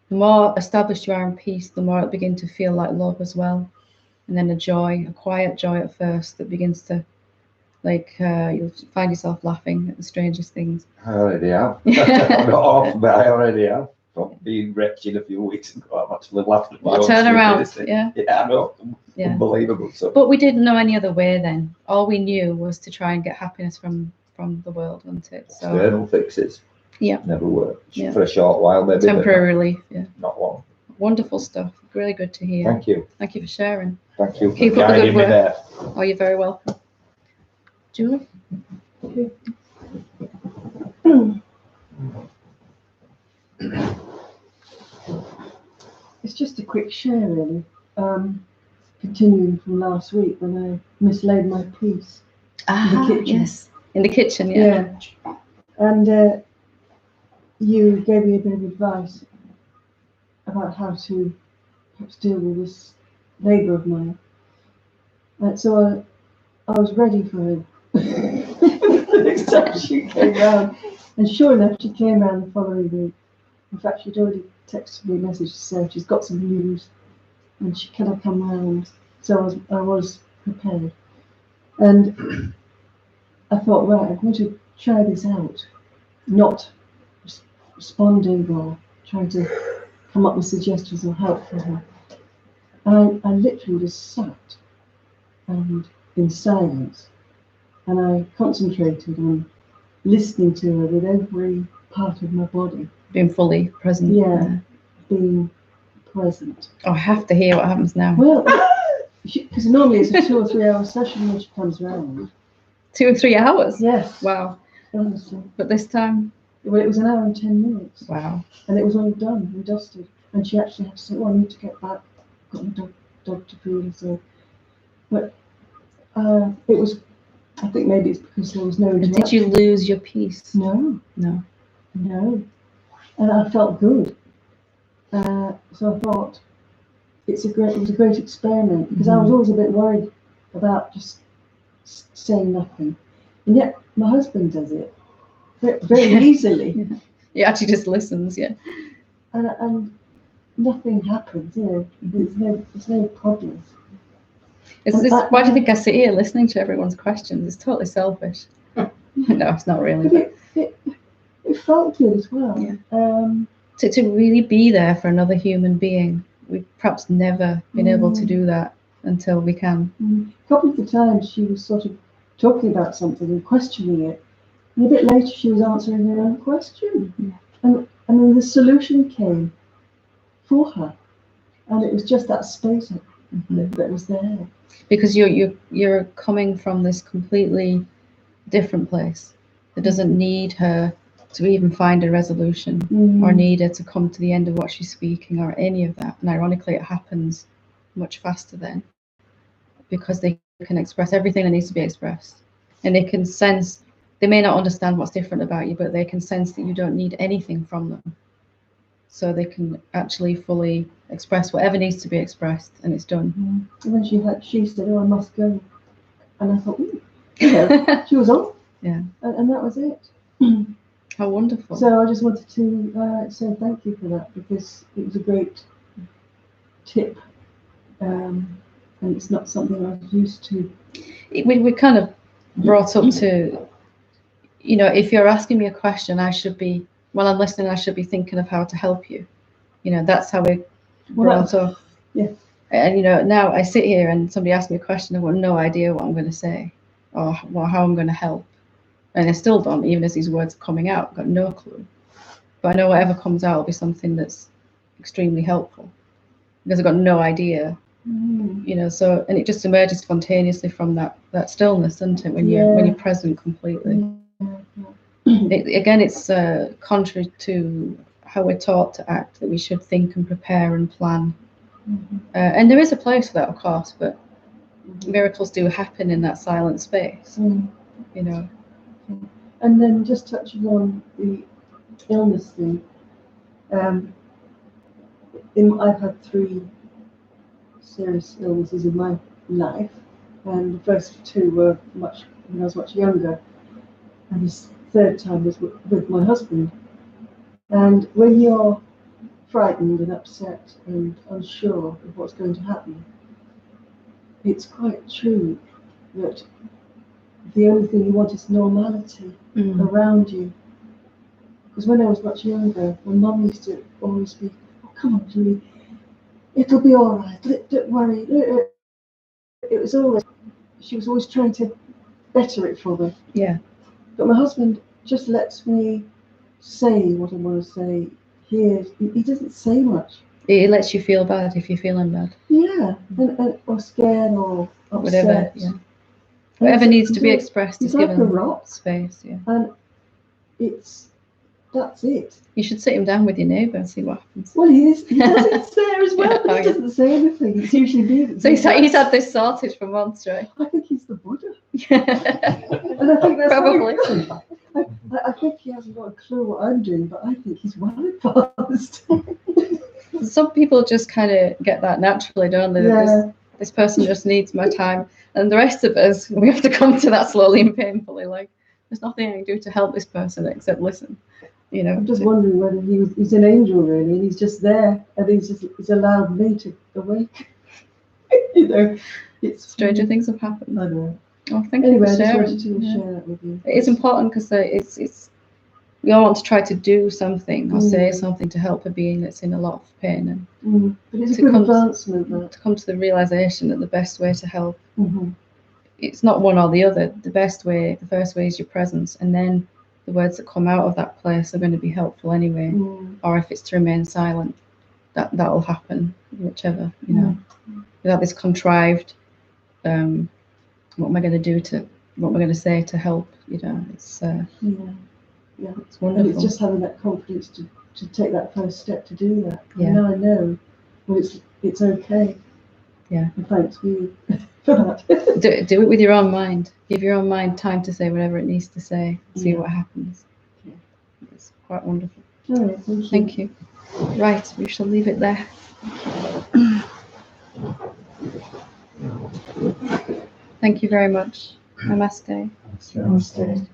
The more established you are in peace, the more it'll begin to feel like love as well. And then a quiet joy at first that begins to, you'll find yourself laughing at the strangest things. I already have. Not often, but I already have. From being wretched a few weeks ago, I'm actually laughing at my own turn around, yeah, I know. Yeah. Unbelievable. So. But we didn't know any other way then. All we knew was to try and get happiness from the world, wasn't it? So external fixes. Yeah. Never worked. Yeah. For a short while, maybe. Temporary relief, yeah. Not long. Wonderful stuff. Really good to hear. Thank you. Thank you for sharing. Thank you for Keep up the good work. There. Oh, you're very welcome. Julie? Okay. It's just a quick share, really. Continuing from last week when I mislaid my piece in the kitchen. Yes, in the kitchen, yeah. And you gave me a bit of advice about how to perhaps deal with this neighbour of mine. So I was ready for it the next time she came round. And sure enough, she came round the following week. In fact, she'd already texted me a message to say she's got some news and she cannot come round. So I was prepared. And I thought, right, I'm going to try this out. Not responding or trying to come up with suggestions or help for her. And I literally just sat and in silence, and I concentrated on listening to her with every part of my body. Being fully present. Yeah, being present. Oh, I have to hear what happens now. Well, because normally it's a 2 or 3 hour session when she comes round. 2 or 3 hours? Yes. Wow. Honestly. But this time? Well, it was an hour and 10 minutes. Wow. And it was all done and dusted. And she actually had to say, "Oh, I need to get back. Got my dog to feed." So, but it was. I think maybe it's because there was no interruption. Did you lose your peace? No. And I felt good. So I thought it was a great experiment, because I was always a bit worried about just saying nothing, and yet my husband does it very easily. Yeah. He actually just listens, yeah. And nothing happens, you know. There's no problem. Why do you think I sit here listening to everyone's questions? It's totally selfish. No, it's not really. But it felt good as well. Yeah. To really be there for another human being. We've perhaps never been able to do that until we can. A couple of the times she was sort of talking about something and questioning it, and a bit later she was answering her own question. And then the solution came for her, and it was just that space that was there. Because you're coming from this completely different place that doesn't need her to even find a resolution or need her to come to the end of what she's speaking or any of that. And ironically, it happens much faster then, because they can express everything that needs to be expressed, and they can sense. They may not understand what's different about you, but they can sense that you don't need anything from them. So they can actually fully express whatever needs to be expressed, and it's done. And then she said, "Oh, I must go," and I thought, she was on. Yeah. And that was it. How wonderful. So I just wanted to say thank you for that, because it was a great tip, and it's not something I was used to. We kind of brought up to, you know, if you're asking me a question, while I'm listening, I should be thinking of how to help you. You know, that's how we brought up. Yeah. And, you know, now I sit here and somebody asks me a question, I've got no idea what I'm going to say or how I'm going to help. And I still don't, even as these words are coming out, I've got no clue. But I know whatever comes out will be something that's extremely helpful, because I've got no idea, you know. So, and it just emerges spontaneously from that stillness, doesn't it? When you're present completely. Again, it's contrary to how we're taught to act, that we should think and prepare and plan. And there is a place for that, of course, but miracles do happen in that silent space, you know. And then just touching on the illness thing, I've had 3 serious illnesses in my life, and the first 2 were when I was much younger, and this 3rd time was with my husband. And when you're frightened and upset and unsure of what's going to happen, it's quite true that the only thing you want is normality around you. Because when I was much younger, my mum used to always be, "Oh, come on, Julie, it'll be all right, don't worry." It was always, she was always trying to better it for them. Yeah. But my husband just lets me say what I want to say. He doesn't say much. It lets you feel bad if you're feeling bad. Yeah, or scared or upset. Whatever, yeah. Whatever needs to be expressed is like given a rock. Space, yeah. And that's it. You should sit him down with your neighbour and see what happens. Well, he does it there as well, but he doesn't say anything. It's usually me. So he's had this sorted for months, right? I think he's the Buddha. And I think that's probably. I think he hasn't got a clue what I'm doing, but I think he's well advanced. Some people just kind of get that naturally, don't they? Yeah. This person just needs my time, and the rest of us, we have to come to that slowly and painfully. Like, there's nothing I can do to help this person except listen. You know. I'm just wondering whether he's an angel really, and he's just there, and he's allowed me to awake. You know, it's stranger things have happened. I know. Oh, thank you for sharing. I just wanted to share that with you. It's important because it's we all want to try to do something or say something to help a being that's in a lot of pain, and But it's a good advancement. to come to the realization that the best way to help, it's not one or the other. The best way, the first way is your presence, and then the words that come out of that place are going to be helpful anyway. Or if it's to remain silent, that'll happen, whichever, you know, without this contrived, what am I going to do to, what am I going to say to help, you know, it's it's wonderful. And it's just having that confidence to take that first step to do that. Yeah. And now I know, well, it's okay. Yeah. And thanks for you for that. do it with your own mind. Give your own mind time to say whatever it needs to say. See what happens. Yeah. It's quite wonderful. All right, thank you. Thank you. Right, we shall leave it there. Thank you very much. Namaste. Namaste.